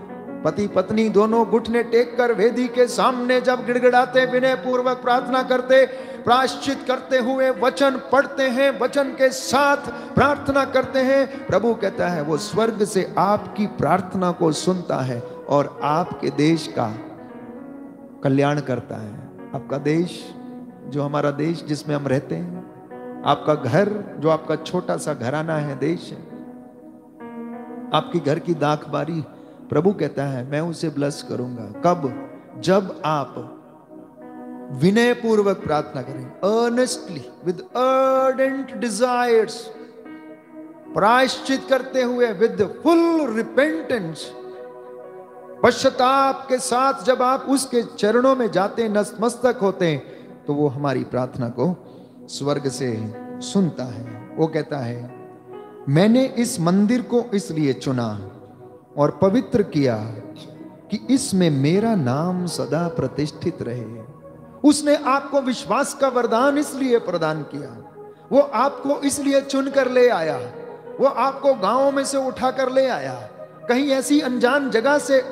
Speaker 3: पति पत्नी दोनों घुटने टेक कर वेदी के सामने जब गिड़गिड़ाते, विनय पूर्वक प्रार्थना करते, प्रायश्चित करते हुए वचन पढ़ते हैं, वचन के साथ प्रार्थना करते हैं, प्रभु कहता है वो स्वर्ग से आपकी प्रार्थना को सुनता है और आपके देश का कल्याण करता है। आपका देश, जो हमारा देश जिसमें हम रहते हैं, आपका घर, जो आपका छोटा सा घराना है, देश है, आपकी घर की दाख बारी, प्रभु कहता है मैं उसे ब्लेस करूंगा। कब? जब आप विनय पूर्वक प्रार्थना करें, अर्नेस्टली, विद अर्डेंट डिजायर्स, प्रायश्चित करते हुए, विद फुल रिपेंटेंस, पश्चाताप के साथ जब आप उसके चरणों में जाते, नतमस्तक होते हैं, तो वो हमारी प्रार्थना को स्वर्ग से सुनता है। वो कहता है मैंने इस मंदिर को इसलिए चुना और पवित्र किया कि इसमें मेरा नाम सदा प्रतिष्ठित रहे। उसने आपको विश्वास का वरदान इसलिए प्रदान किया, वो आपको इसलिए चुनकर ले आया, वो आपको गांवों में से उठाकर ले आया, कहीं ऐसी अनजान जगह से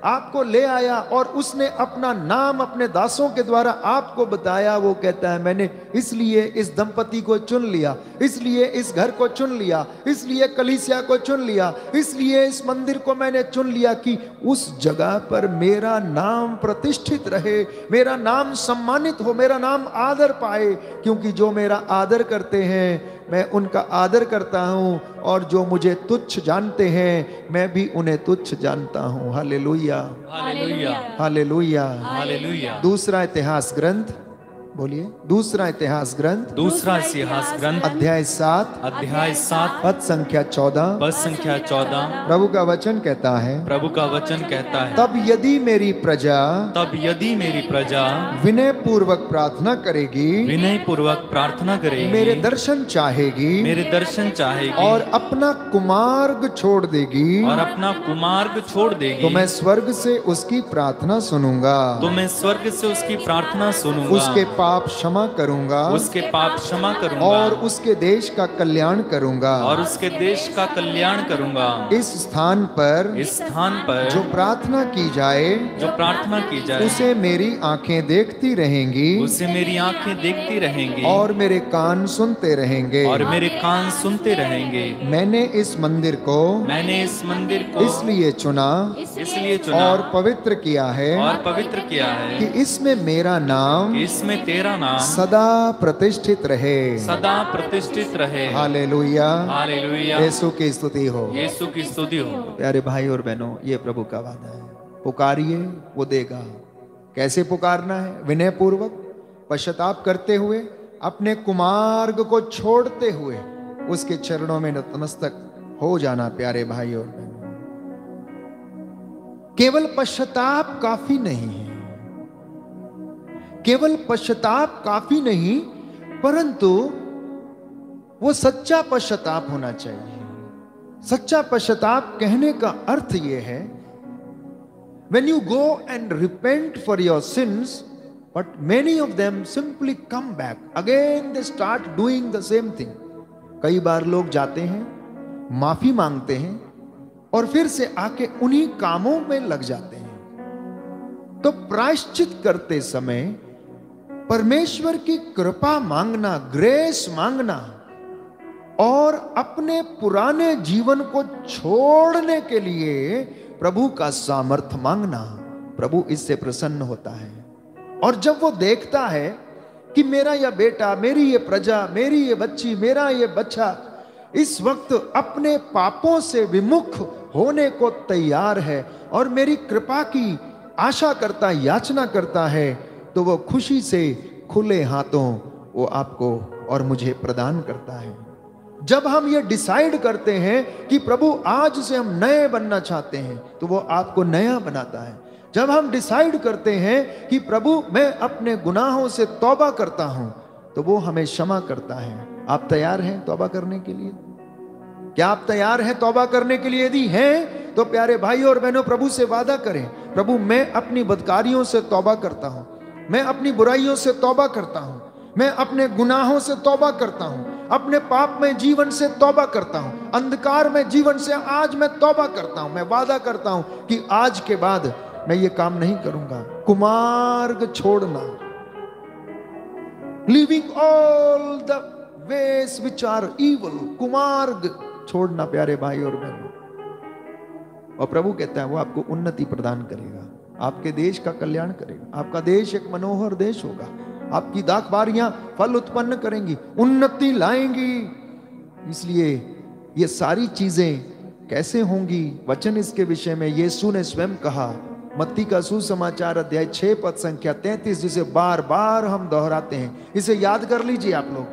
Speaker 3: आपको ले आया और उसने अपना नाम अपने दासों के द्वारा आपको बताया। वो कहता है मैंने इसलिए इस दंपति को चुन लिया, इसलिए इस घर को चुन लिया, इसलिए कलीसिया को चुन लिया, इसलिए इस मंदिर को मैंने चुन लिया कि उस जगह पर मेरा नाम प्रतिष्ठित रहे, मेरा नाम सम्मानित हो, मेरा नाम आदर पाए। क्योंकि जो मेरा आदर करते हैं मैं उनका आदर करता हूं और जो मुझे तुच्छ जानते हैं मैं भी उन्हें तुच्छ जानता हूं। Hallelujah,
Speaker 1: hallelujah,
Speaker 3: hallelujah,
Speaker 1: hallelujah.
Speaker 3: दूसरा इतिहास ग्रंथ बोलिए। दूसरा इतिहास ग्रंथ,
Speaker 1: दूसरा इतिहास ग्रंथ
Speaker 3: अध्याय 7,
Speaker 1: अध्याय 7
Speaker 3: पद संख्या 14।
Speaker 1: पद संख्या 14।
Speaker 3: प्रभु का वचन कहता है,
Speaker 1: प्रभु का वचन कहता है,
Speaker 3: तब यदि मेरी प्रजा विनय पूर्वक प्रार्थना करेगी,
Speaker 1: विनय पूर्वक प्रार्थना करेगी,
Speaker 3: मेरे दर्शन चाहेगी, और अपना कुमार्ग छोड़ देगी, तो मैं स्वर्ग से उसकी प्रार्थना सुनूंगा, उसके पाप क्षमा करूंगा, और उसके देश का कल्याण करूंगा, इस स्थान पर जो प्रार्थना की जाए, उसे मेरी आंखें देखती रहेंगी, और मेरे कान सुनते रहेंगे। मैंने इस मंदिर को इसलिए चुना और पवित्र किया है कि इसमें मेरा नाम सदा प्रतिष्ठित रहे। हालेलुया, यीशु की स्तुति हो। प्यारे भाई और बहनों, ये प्रभु का वादा है, पुकारिए वो देगा। कैसे पुकारना है? विनय पूर्वक, पश्चाताप करते हुए, अपने कुमार्ग को छोड़ते हुए उसके चरणों में नतमस्तक हो जाना। प्यारे भाई और बहनों, केवल पश्चाताप काफी नहीं है, केवल पश्चाताप काफी नहीं, परंतु वो सच्चा पश्चाताप होना चाहिए। सच्चा पश्चाताप कहने का अर्थ यह है, when you go and repent for your sins, but many of them simply come back again, they start doing the same thing. कई बार लोग जाते हैं, माफी मांगते हैं, और फिर से आके उन्हीं कामों में लग जाते हैं। तो प्रायश्चित करते समय परमेश्वर की कृपा मांगना, ग्रेस मांगना, और अपने पुराने जीवन को छोड़ने के लिए प्रभु का सामर्थ्य मांगना, प्रभु इससे प्रसन्न होता है। और जब वो देखता है कि मेरा यह बेटा, मेरी ये प्रजा, मेरी ये बच्ची, मेरा ये बच्चा इस वक्त अपने पापों से विमुख होने को तैयार है और मेरी कृपा की आशा करता, याचना करता है, तो वो खुशी से खुले हाथों वो आपको और मुझे प्रदान करता है। जब हम ये डिसाइड करते हैं कि प्रभु आज से हम नए बनना चाहते हैं, तो वो आपको नया बनाता है। जब हम डिसाइड करते हैं कि प्रभु मैं अपने गुनाहों से तौबा करता हूं, तो वो हमें क्षमा करता है। आप तैयार हैं तौबा करने के लिए? क्या आप तैयार हैं तौबा करने के लिए? यदि हैं तो प्यारे भाई और बहनों, प्रभु से वादा करें, प्रभु मैं अपनी बदकारियों से तौबा करता हूं, मैं अपनी बुराइयों से तौबा करता हूं, मैं अपने गुनाहों से तौबा करता हूं, अपने पाप में जीवन से तौबा करता हूं, अंधकार में जीवन से आज मैं तौबा करता हूं। मैं वादा करता हूं कि आज के बाद मैं ये काम नहीं करूंगा। कुमार्ग छोड़ना, leaving all the ways which are evil, कुमार्ग छोड़ना प्यारे भाई और बहनों। और प्रभु कहता है वो आपको उन्नति प्रदान करेगा, आपके देश का कल्याण करेगा, आपका देश एक मनोहर देश होगा, आपकी दाखबारियां फल उत्पन्न करेंगी, उन्नति लाएंगी। इसलिए ये सारी चीजें कैसे होंगी? वचन इसके विषय में यीशु ने स्वयं कहा, मत्ती का सुसमाचार अध्याय 6 पद संख्या 33, जिसे बार बार हम दोहराते हैं, इसे याद कर लीजिए आप लोग।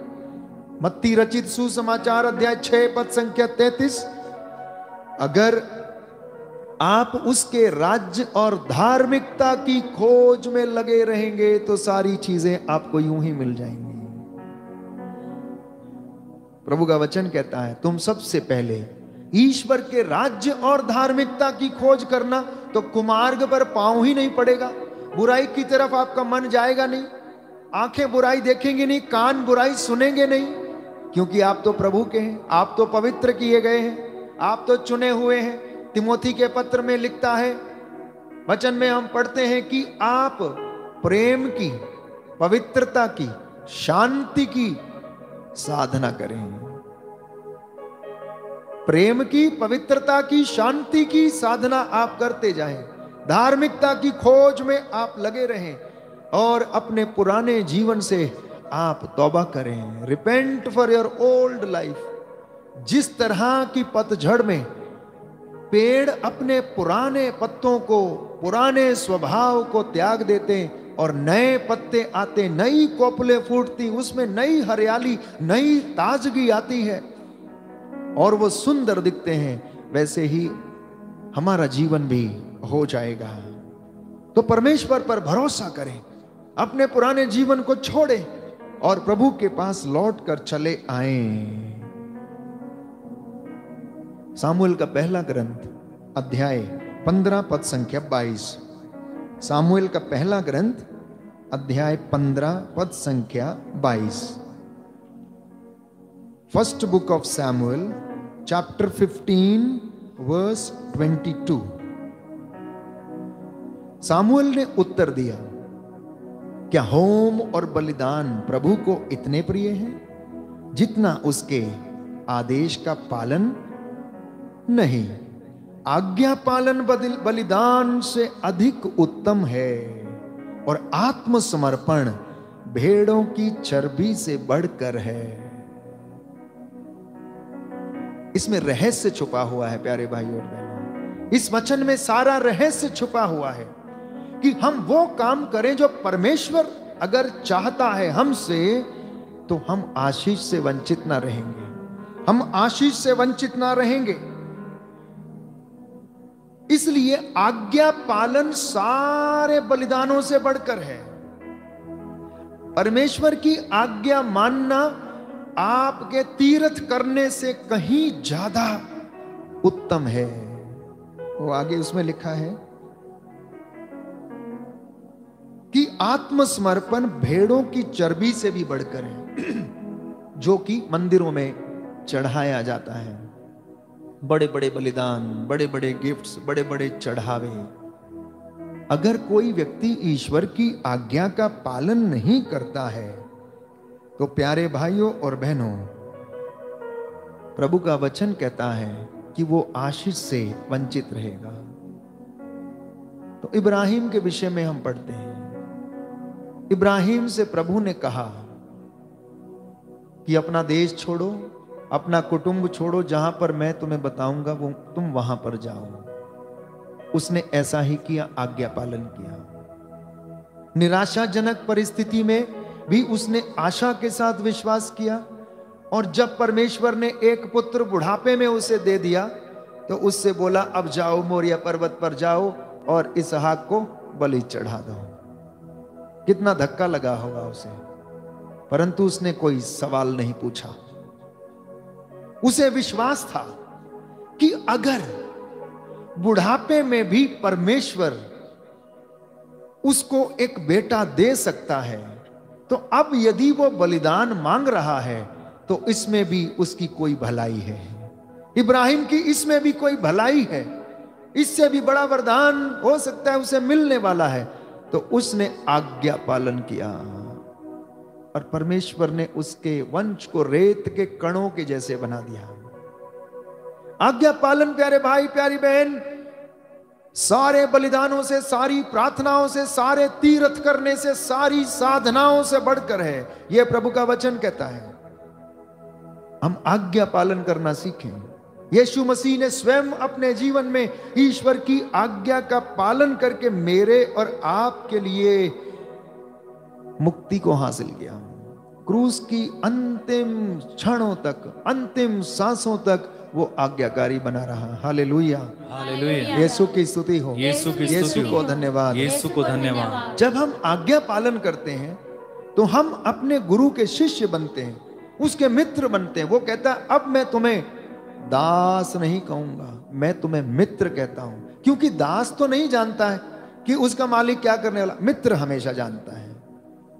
Speaker 3: मत्ती रचित सुसमाचार अध्याय 6 पद संख्या 33, अगर आप उसके राज्य और धार्मिकता की खोज में लगे रहेंगे तो सारी चीजें आपको यूं ही मिल जाएंगी। प्रभु का वचन कहता है तुम सबसे पहले ईश्वर के राज्य और धार्मिकता की खोज करना, तो कुमार्ग पर पांव ही नहीं पड़ेगा, बुराई की तरफ आपका मन जाएगा नहीं, आंखें बुराई देखेंगी नहीं, कान बुराई सुनेंगे नहीं, क्योंकि आप तो प्रभु के हैं, आप तो पवित्र किए गए हैं, आप तो चुने हुए हैं। तिमोथी के पत्र में लिखता है, वचन में हम पढ़ते हैं कि आप प्रेम की, पवित्रता की, शांति की साधना करें। प्रेम की, पवित्रता की, शांति की साधना आप करते जाएं, धार्मिकता की खोज में आप लगे रहें और अपने पुराने जीवन से आप तौबा करें। Repent for your old life. जिस तरह की पतझड़ में पेड़ अपने पुराने पत्तों को, पुराने स्वभाव को त्याग देते हैं, और नए पत्ते आते, नई कोपले फूटती, उसमें नई हरियाली, नई ताजगी आती है और वो सुंदर दिखते हैं, वैसे ही हमारा जीवन भी हो जाएगा। तो परमेश्वर पर भरोसा करें, अपने पुराने जीवन को छोड़ें और प्रभु के पास लौट कर चले आएं। सामुएल का पहला ग्रंथ अध्याय 15 पद संख्या 22। सामुएल का पहला ग्रंथ अध्याय 15 पद संख्या 22। First book of Samuel chapter 15 verse 22। Samuel ने उत्तर दिया, क्या होम और बलिदान प्रभु को इतने प्रिय हैं जितना उसके आदेश का पालन? नहीं, आज्ञा पालन बलिदान से अधिक उत्तम है और आत्मसमर्पण भेड़ों की चर्बी से बढ़कर है। इसमें रहस्य छुपा हुआ है प्यारे भाइयों और बहनों। इस वचन में सारा रहस्य छुपा हुआ है कि हम वो काम करें जो परमेश्वर अगर चाहता है हमसे, तो हम आशीष से वंचित ना रहेंगे, हम आशीष से वंचित ना रहेंगे। इसलिए आज्ञा पालन सारे बलिदानों से बढ़कर है। परमेश्वर की आज्ञा मानना आपके तीर्थ करने से कहीं ज्यादा उत्तम है। वो आगे उसमें लिखा है कि आत्मसमर्पण भेड़ों की चर्बी से भी बढ़कर है, जो कि मंदिरों में चढ़ाया जाता है। बड़े बड़े बलिदान, बड़े बड़े गिफ्ट्स, बड़े बड़े चढ़ावे। अगर कोई व्यक्ति ईश्वर की आज्ञा का पालन नहीं करता है, तो प्यारे भाइयों और बहनों, प्रभु का वचन कहता है कि वो आशीष से वंचित रहेगा। तो इब्राहिम के विषय में हम पढ़ते हैं, इब्राहिम से प्रभु ने कहा कि अपना देश छोड़ो, अपना कुटुंब छोड़ो, जहां पर मैं तुम्हें बताऊंगा वो तुम वहां पर जाओ। उसने ऐसा ही किया, आज्ञा पालन किया। निराशाजनक परिस्थिति में भी उसने आशा के साथ विश्वास किया, और जब परमेश्वर ने एक पुत्र बुढ़ापे में उसे दे दिया, तो उससे बोला अब जाओ मोरिया पर्वत पर जाओ और इसहाक को बलि चढ़ा दो। कितना धक्का लगा होगा उसे, परंतु उसने कोई सवाल नहीं पूछा। उसे विश्वास था कि अगर बुढ़ापे में भी परमेश्वर उसको एक बेटा दे सकता है, तो अब यदि वो बलिदान मांग रहा है तो इसमें भी उसकी कोई भलाई है। इब्राहिम की इसमें भी कोई भलाई है, इससे भी बड़ा वरदान हो सकता है उसे मिलने वाला है। तो उसने आज्ञा पालन किया और परमेश्वर ने उसके वंश को रेत के कणों के जैसे बना दिया। आज्ञा पालन प्यारे भाई प्यारी बहन, सारे बलिदानों से, सारी प्रार्थनाओं से, सारे तीर्थ करने से, सारी साधनाओं से बढ़कर है। यह प्रभु का वचन कहता है। हम आज्ञा पालन करना सीखें। यीशु मसीह ने स्वयं अपने जीवन में ईश्वर की आज्ञा का पालन करके मेरे और आपके लिए मुक्ति को हासिल किया। क्रूस की अंतिम क्षणों तक, अंतिम सांसों तक वो आज्ञाकारी बना रहा। Hallelujah,
Speaker 1: hallelujah.
Speaker 3: यीशु की स्तुति हो,
Speaker 1: यीशु की
Speaker 3: यीशु
Speaker 1: स्तुति
Speaker 3: को
Speaker 1: हो,
Speaker 3: धन्यवाद,
Speaker 1: यीशु को धन्यवाद।
Speaker 3: जब हम आज्ञा पालन करते हैं तो हम अपने गुरु के शिष्य बनते हैं, उसके मित्र बनते हैं। वो कहता है अब मैं तुम्हें दास नहीं कहूंगा, मैं तुम्हें मित्र कहता हूं। क्योंकि दास तो नहीं जानता है कि उसका मालिक क्या करने वाला, मित्र हमेशा जानता है।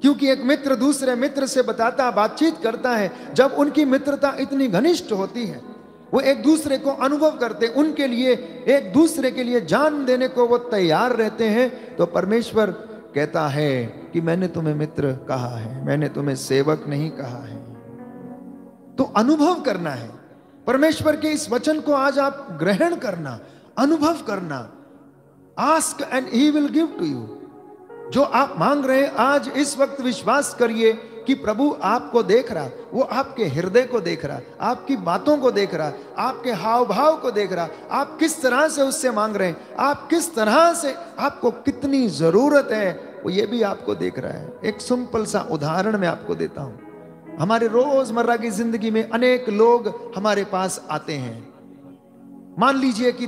Speaker 3: क्योंकि एक मित्र दूसरे मित्र से बताता, बातचीत करता है। जब उनकी मित्रता इतनी घनिष्ठ होती है, वो एक दूसरे को अनुभव करते, उनके लिए, एक दूसरे के लिए जान देने को वो तैयार रहते हैं। तो परमेश्वर कहता है कि मैंने तुम्हें मित्र कहा है, मैंने तुम्हें सेवक नहीं कहा है। तो अनुभव करना है परमेश्वर के इस वचन को। आज आप ग्रहण करना, अनुभव करना। Ask and he will give to you. जो आप मांग रहे हैं आज इस वक्त विश्वास करिए कि प्रभु आपको देख रहा, वो आपके हृदय को देख रहा, आपकी बातों को देख रहा, आपके हाव भाव को देख रहा, आप किस तरह से उससे मांग रहे हैं, आप किस तरह से, आपको कितनी जरूरत है वो ये भी आपको देख रहा है। एक सिंपल सा उदाहरण मैं आपको देता हूं। हमारे रोजमर्रा की जिंदगी में अनेक लोग हमारे पास आते हैं। मान लीजिए कि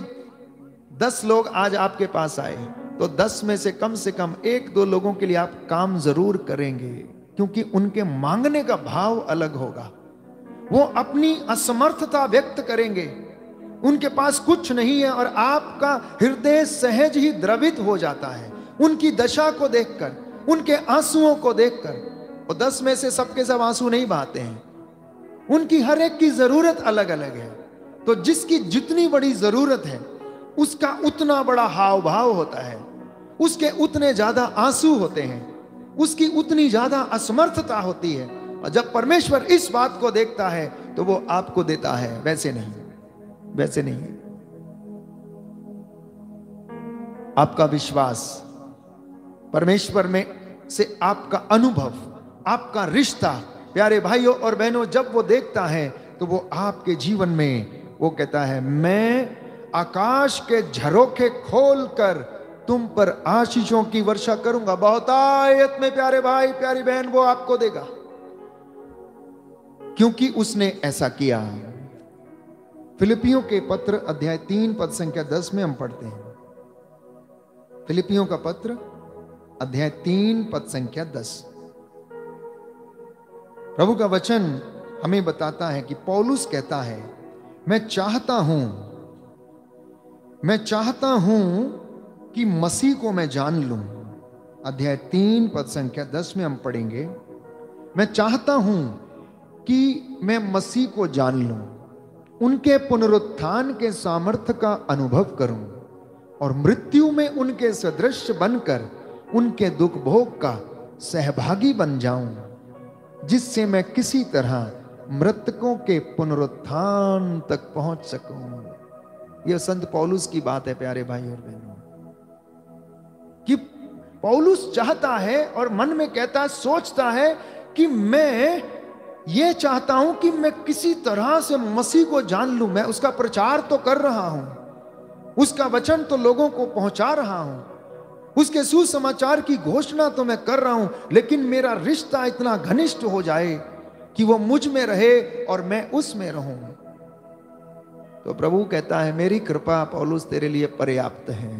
Speaker 3: 10 लोग आज आपके पास आए, तो 10 में से कम 1-2 लोगों के लिए आप काम जरूर करेंगे, क्योंकि उनके मांगने का भाव अलग होगा। वो अपनी असमर्थता व्यक्त करेंगे, उनके पास कुछ नहीं है, और आपका हृदय सहज ही द्रवित हो जाता है उनकी दशा को देखकर, उनके आंसुओं को देखकर। और 10 में से सबके सब आंसू नहीं बहाते हैं, उनकी हर एक की जरूरत अलग अलग है। तो जिसकी जितनी बड़ी जरूरत है उसका उतना बड़ा हाव भाव होता है, उसके उतने ज्यादा आंसू होते हैं, उसकी उतनी ज्यादा असमर्थता होती है। और जब परमेश्वर इस बात को देखता है तो वो आपको देता है, वैसे नहीं, वैसे नहीं। आपका विश्वास, परमेश्वर में से आपका अनुभव, आपका रिश्ता, प्यारे भाइयों और बहनों, जब वो देखता है तो वो आपके जीवन में वो कहता है, मैं आकाश के झरोखे खोलकर तुम पर आशीषों की वर्षा करूंगा। बहुतायत में प्यारे भाई प्यारी बहन वो आपको देगा, क्योंकि उसने ऐसा किया। फिलिपियों के पत्र अध्याय 3 पद संख्या 10 में हम पढ़ते हैं। फिलिपियों का पत्र अध्याय 3 पद संख्या 10। प्रभु का वचन हमें बताता है कि पौलुस कहता है, मैं चाहता हूं कि मसीह को मैं जान लूं। अध्याय 3 पद संख्या 10 में हम पढ़ेंगे, मैं चाहता हूं कि मैं मसीह को जान लूं, उनके पुनरुत्थान के सामर्थ्य का अनुभव करूं और मृत्यु में उनके सदृश बनकर उनके दुख भोग का सहभागी बन जाऊं, जिससे मैं किसी तरह मृतकों के पुनरुत्थान तक पहुंच सकूं। यह संत पौलुस की बात है प्यारे भाई और बहनों, कि पौलुस चाहता है और मन में कहता, सोचता है कि मैं ये चाहता हूं कि मैं किसी तरह से मसीह को जान लूं। मैं उसका प्रचार तो कर रहा हूं, उसका वचन तो लोगों को पहुंचा रहा हूं, उसके सुसमाचार की घोषणा तो मैं कर रहा हूं, लेकिन मेरा रिश्ता इतना घनिष्ठ हो जाए कि वो मुझ में रहे और मैं उसमें रहूं। तो प्रभु कहता है, मेरी कृपा पौलुस तेरे लिए पर्याप्त है,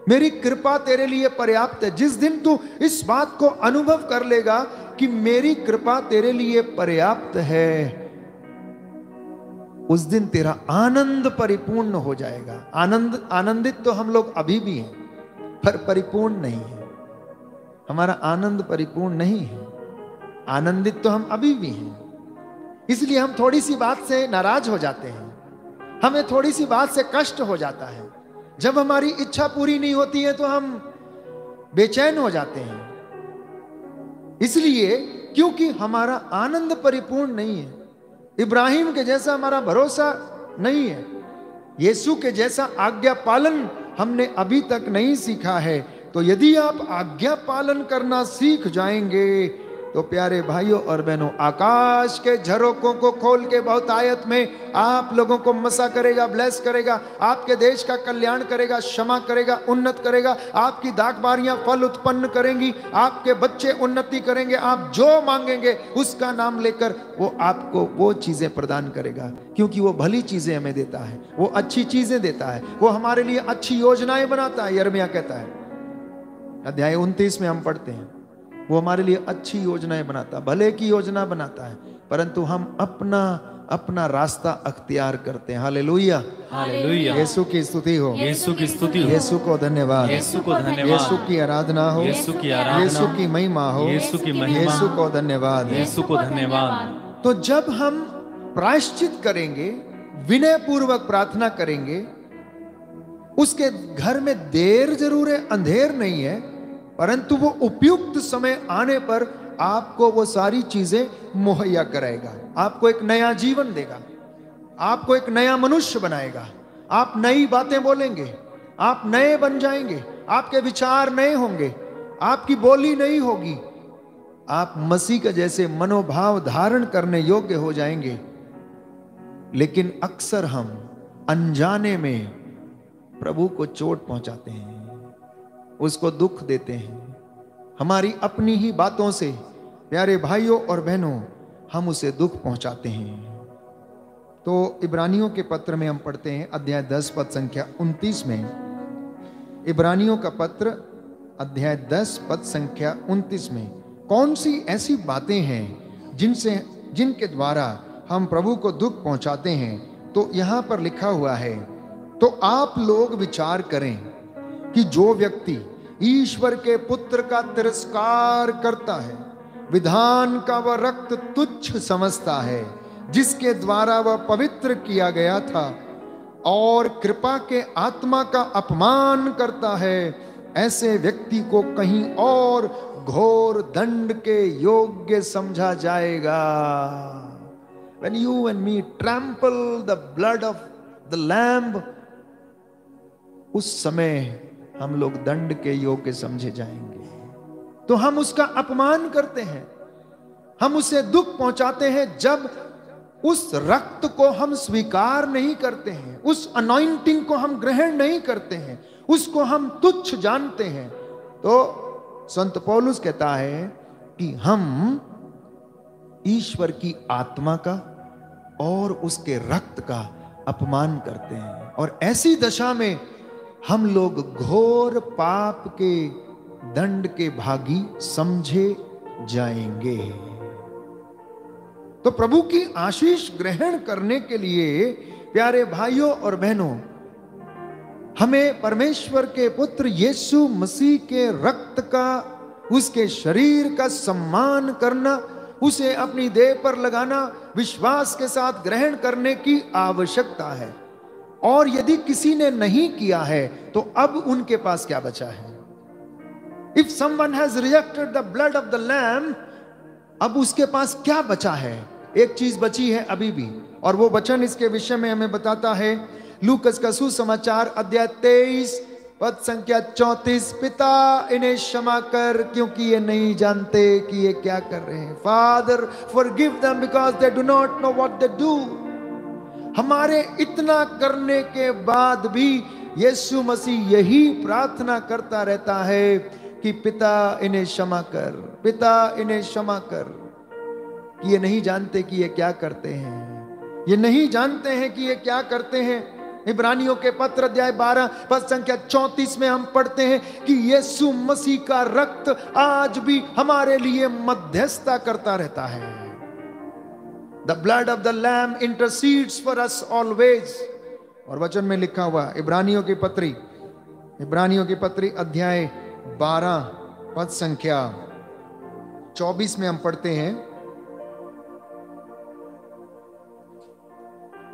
Speaker 3: मेरी कृपा तेरे लिए पर्याप्त है। जिस दिन तू इस बात को अनुभव कर लेगा कि मेरी कृपा तेरे लिए पर्याप्त है, उस दिन तेरा आनंद परिपूर्ण हो जाएगा। आनंदित तो हम लोग अभी भी हैं, पर परिपूर्ण नहीं है। हमारा आनंद परिपूर्ण नहीं है। आनंदित तो हम अभी भी हैं, इसलिए हम थोड़ी सी बात से नाराज हो जाते हैं, हमें थोड़ी सी बात से कष्ट हो जाता है। जब हमारी इच्छा पूरी नहीं होती है तो हम बेचैन हो जाते हैं, इसलिए क्योंकि हमारा आनंद परिपूर्ण नहीं है। इब्राहिम के जैसा हमारा भरोसा नहीं है, यीशु के जैसा आज्ञा पालन हमने अभी तक नहीं सीखा है। तो यदि आप आज्ञा पालन करना सीख जाएंगे तो प्यारे भाइयों और बहनों, आकाश के झरोकों को खोल के बहुतायत में आप लोगों को मसा करेगा, ब्लेस करेगा, आपके देश का कल्याण करेगा, क्षमा करेगा, उन्नत करेगा, आपकी दाखबारियां फल उत्पन्न करेंगी, आपके बच्चे उन्नति करेंगे। आप जो मांगेंगे उसका नाम लेकर वो आपको वो चीजें प्रदान करेगा, क्योंकि वो भली चीजें हमें देता है, वो अच्छी चीजें देता है, वो हमारे लिए अच्छी योजनाएं बनाता है। यिर्मयाह कहता है अध्याय 29 में हम पढ़ते हैं, वो हमारे लिए अच्छी योजनाएं बनाता, भले की योजना बनाता है, परंतु हम अपना रास्ता अख्तियार करते हैं। Hallelujah,
Speaker 1: hallelujah.
Speaker 3: यीशु की स्तुति हो,
Speaker 1: यीशु की स्तुति हो,
Speaker 3: यीशु को धन्यवाद,
Speaker 1: यीशु को धन्यवाद,
Speaker 3: यीशु की आराधना हो,
Speaker 1: यीशु की आराधना,
Speaker 3: यीशु की महिमा हो,
Speaker 1: यीशु की महिमा,
Speaker 3: यीशु को धन्यवाद,
Speaker 1: यीशु को धन्यवाद।
Speaker 3: तो जब हम प्रायश्चित करेंगे, विनय पूर्वक प्रार्थना करेंगे, उसके घर में देर जरूर है, अंधेर नहीं है, परंतु वो उपयुक्त समय आने पर आपको वो सारी चीजें मुहैया कराएगा, आपको एक नया जीवन देगा, आपको एक नया मनुष्य बनाएगा, आप नई बातें बोलेंगे, आप नए बन जाएंगे, आपके विचार नए होंगे, आपकी बोली नई होगी, आप मसीह के जैसे मनोभाव धारण करने योग्य हो जाएंगे। लेकिन अक्सर हम अनजाने में प्रभु को चोट पहुंचाते हैं, उसको दुख देते हैं, हमारी अपनी ही बातों से प्यारे भाइयों और बहनों हम उसे दुख पहुंचाते हैं। तो इब्रानियों के पत्र में हम पढ़ते हैं अध्याय 10 पद संख्या 29 में, इब्रानियों का पत्र अध्याय 10 पद संख्या 29 में कौन सी ऐसी बातें हैं जिनके द्वारा हम प्रभु को दुख पहुंचाते हैं। तो यहां पर लिखा हुआ है, तो आप लोग विचार करें कि जो व्यक्ति ईश्वर के पुत्र का तिरस्कार करता है, विधान का वह रक्त तुच्छ समझता है जिसके द्वारा वह पवित्र किया गया था, और कृपा के आत्मा का अपमान करता है, ऐसे व्यक्ति को कहीं और घोर दंड के योग्य समझा जाएगा। When you and me trample the blood of the lamb, उस समय हम लोग दंड के योग्य समझे जाएंगे। तो हम उसका अपमान करते हैं, हम उसे दुख पहुंचाते हैं जब उस रक्त को हम स्वीकार नहीं करते हैं, उस अनॉइंटिंग को हम ग्रहण नहीं करते हैं, उसको हम तुच्छ जानते हैं। तो संत पौलुस कहता है कि हम ईश्वर की आत्मा का और उसके रक्त का अपमान करते हैं, और ऐसी दशा में हम लोग घोर पाप के दंड के भागी समझे जाएंगे। तो प्रभु की आशीष ग्रहण करने के लिए प्यारे भाइयों और बहनों, हमें परमेश्वर के पुत्र यीशु मसीह के रक्त का, उसके शरीर का सम्मान करना, उसे अपनी देह पर लगाना, विश्वास के साथ ग्रहण करने की आवश्यकता है। और यदि किसी ने नहीं किया है तो अब उनके पास क्या बचा है? If someone has rejected the blood of the lamb, अब उसके पास क्या बचा है? एक चीज बची है अभी भी, और वो वचन इसके विषय में हमें बताता है लूकस का सुसमाचार अध्याय 23 पद संख्या 34, पिता इन्हें क्षमा कर क्योंकि ये नहीं जानते कि ये क्या कर रहे हैं। Father forgive them because they do not know what they do. हमारे इतना करने के बाद भी यीशु मसीह यही प्रार्थना करता रहता है कि पिता इन्हें क्षमा कर, पिता इन्हें क्षमा कर, कि ये नहीं जानते कि ये क्या करते हैं, ये नहीं जानते हैं कि ये क्या करते हैं। इब्रानियों के पत्र अध्याय 12 पद संख्या 34 में हम पढ़ते हैं कि यीशु मसीह का रक्त आज भी हमारे लिए मध्यस्थता करता रहता है। The blood of the Lamb intercedes for us always। और वचन में लिखा हुआ इब्रानियों की पत्री अध्याय 12 पद संख्या 24 में हम पढ़ते हैं,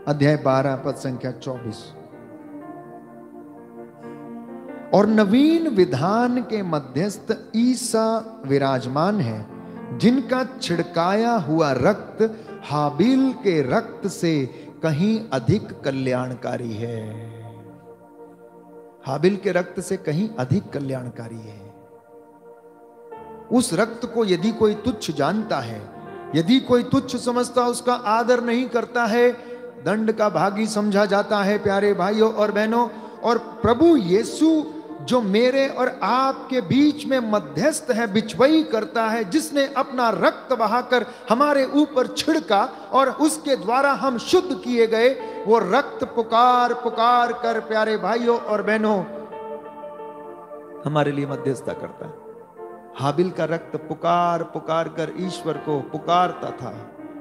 Speaker 3: अध्याय 12 पद संख्या 24, और नवीन विधान के मध्यस्थ ईसा विराजमान है, जिनका छिड़काया हुआ रक्त हाबिल के रक्त से कहीं अधिक कल्याणकारी है। हाबिल के रक्त से कहीं अधिक कल्याणकारी है। उस रक्त को यदि कोई तुच्छ जानता है, यदि कोई तुच्छ समझता, उसका आदर नहीं करता है, दंड का भागी समझा जाता है। प्यारे भाइयों और बहनों, और प्रभु यीशु जो मेरे और आपके बीच में मध्यस्थ है, बिचवई करता है, जिसने अपना रक्त बहाकर हमारे ऊपर छिड़का और उसके द्वारा हम शुद्ध किए गए, वो रक्त पुकार पुकार कर प्यारे भाइयों और बहनों हमारे लिए मध्यस्थता करता है। हाबिल का रक्त पुकार पुकार कर ईश्वर को पुकारता था,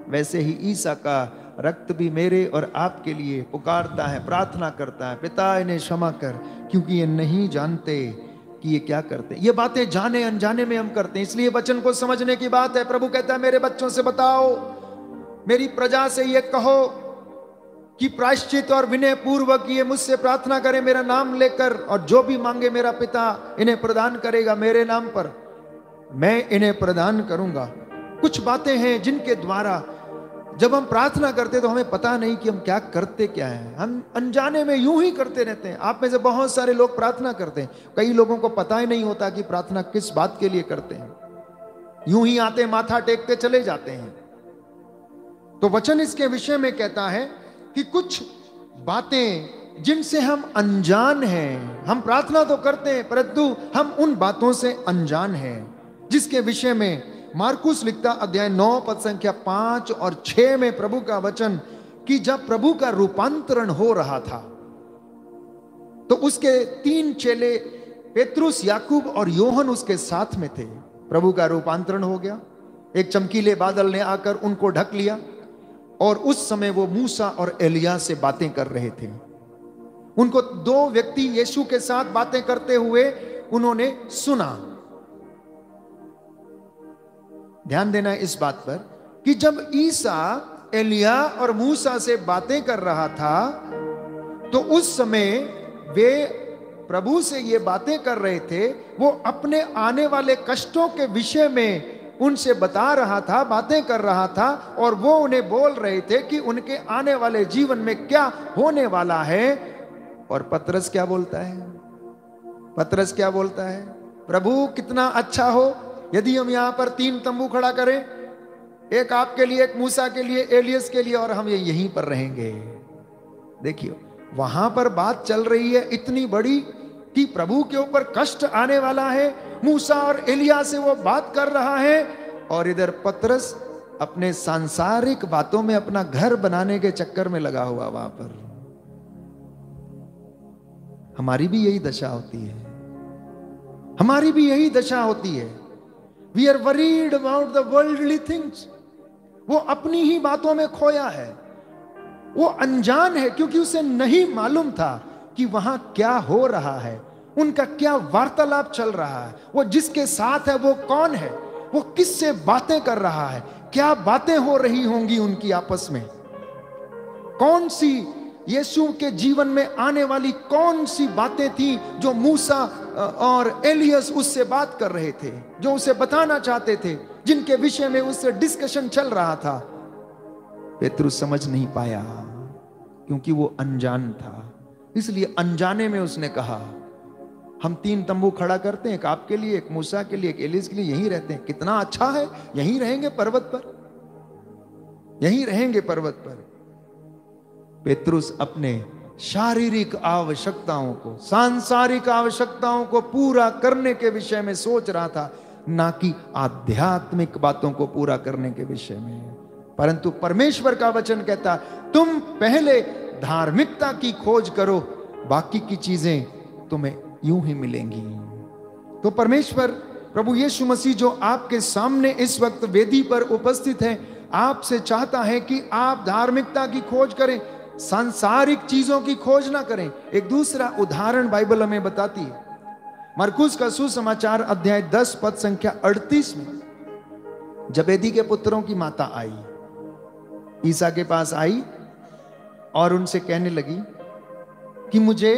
Speaker 3: वैसे ही ईसा का रक्त भी मेरे और आपके लिए पुकारता है, प्रार्थना करता है, पिता इन्हें क्षमा कर क्योंकि ये नहीं जानते कि ये क्या करते। ये बातें जाने अनजाने में हम करते हैं, इसलिए वचन को समझने की बात है। प्रभु कहता है मेरे बच्चों से बताओ, मेरी प्रजा से ये कहो कि प्रायश्चित और विनय पूर्वक ये मुझसे प्रार्थना करें मेरा नाम लेकर, और जो भी मांगे मेरा पिता इन्हें प्रदान करेगा मेरे नाम पर, मैं इन्हें प्रदान करूंगा। कुछ बातें हैं जिनके द्वारा जब हम प्रार्थना करते तो हमें पता नहीं कि हम क्या करते क्या है, हम अनजाने में यूं ही करते रहते हैं। आप में से बहुत सारे लोग प्रार्थना करते हैं, कई लोगों को पता ही नहीं होता कि प्रार्थना किस बात के लिए करते हैं, यूं ही आते माथा टेकते चले जाते हैं। तो वचन इसके विषय में कहता है कि कुछ बातें जिनसे हम अनजान हैं, हम प्रार्थना तो करते हैं परंतु हम उन बातों से अनजान हैं। जिसके विषय में मार्कुस लिखता अध्याय 9 पद संख्या 5 और 6 में प्रभु का वचन कि जब प्रभु का रूपांतरण हो रहा था तो उसके 3 चेले पेतरुस, याकूब और योहन उसके साथ में थे। प्रभु का रूपांतरण हो गया, एक चमकीले बादल ने आकर उनको ढक लिया और उस समय वो मूसा और एलिया से बातें कर रहे थे। उनको 2 व्यक्ति यीशु के साथ बातें करते हुए उन्होंने सुना। ध्यान देना इस बात पर कि जब ईसा एलिया और मूसा से बातें कर रहा था तो उस समय वे प्रभु से ये बातें कर रहे थे, वो अपने आने वाले कष्टों के विषय में उनसे बता रहा था, बातें कर रहा था और वो उन्हें बोल रहे थे कि उनके आने वाले जीवन में क्या होने वाला है। और पतरस क्या बोलता है? पतरस क्या बोलता है? प्रभु कितना अच्छा हो यदि हम यहां पर 3 तंबू खड़ा करें, एक आपके लिए, एक मूसा के लिए, एलियस के लिए, और हम यहीं पर रहेंगे। देखिए वहां पर बात चल रही है इतनी बड़ी कि प्रभु के ऊपर कष्ट आने वाला है, मूसा और एलिया से वो बात कर रहा है, और इधर पतरस अपने सांसारिक बातों में अपना घर बनाने के चक्कर में लगा हुआ वहां पर। हमारी भी यही दशा होती है, हमारी भी यही दशा होती है। We are worried about the worldly things. वो अपनी ही बातों में खोया है, वो अनजान है क्योंकि उसे नहीं मालूम था कि वहां क्या हो रहा है, उनका क्या वार्तालाप चल रहा है, वो जिसके साथ है वो कौन है, वो किससे बातें कर रहा है, क्या बातें हो रही होंगी उनकी आपस में, कौन सी यीशु के जीवन में आने वाली कौन सी बातें थी जो मूसा और एलियस उससे बात कर रहे थे, जो उसे बताना चाहते थे, जिनके विषय में उससे डिस्कशन चल रहा था। पेतरुस समझ नहीं पाया क्योंकि वो अनजान था, इसलिए अनजाने में उसने कहा हम 3 तंबू खड़ा करते हैं, एक आपके लिए, एक मूसा के लिए, एक एलियस के लिए, यहीं रहते हैं, कितना अच्छा है, यहीं रहेंगे पर्वत पर, यहीं रहेंगे पर्वत पर। पेतरुस अपने शारीरिक आवश्यकताओं को, सांसारिक आवश्यकताओं को पूरा करने के विषय में सोच रहा था, ना कि आध्यात्मिक बातों को पूरा करने के विषय में। परंतु परमेश्वर का वचन कहता तुम पहले धार्मिकता की खोज करो, बाकी की चीजें तुम्हें यूं ही मिलेंगी। तो परमेश्वर प्रभु यीशु मसीह जो आपके सामने इस वक्त वेदी पर उपस्थित है, आपसे चाहता है कि आप धार्मिकता की खोज करें, सांसारिक चीजों की खोज ना करें। एक दूसरा उदाहरण बाइबल हमें बताती है, मरकुस का सुसमाचार अध्याय 10 पद संख्या 38 में जबेदी के पुत्रों की माता आई, ईसा के पास आई और उनसे कहने लगी कि मुझे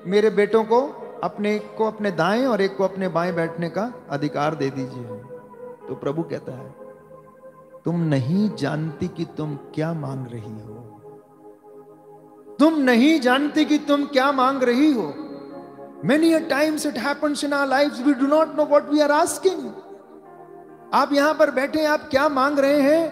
Speaker 3: मेरे बेटों को अपने दाएं और एक को अपने बाएं बैठने का अधिकार दे दीजिए। तो प्रभु कहता है तुम नहीं जानती कि तुम क्या मांग रही हो, तुम नहीं जानती कि तुम क्या मांग रही हो। Many a times it happens in our lives, we do not know what we are asking. आप यहां पर बैठे, आप क्या मांग रहे हैं?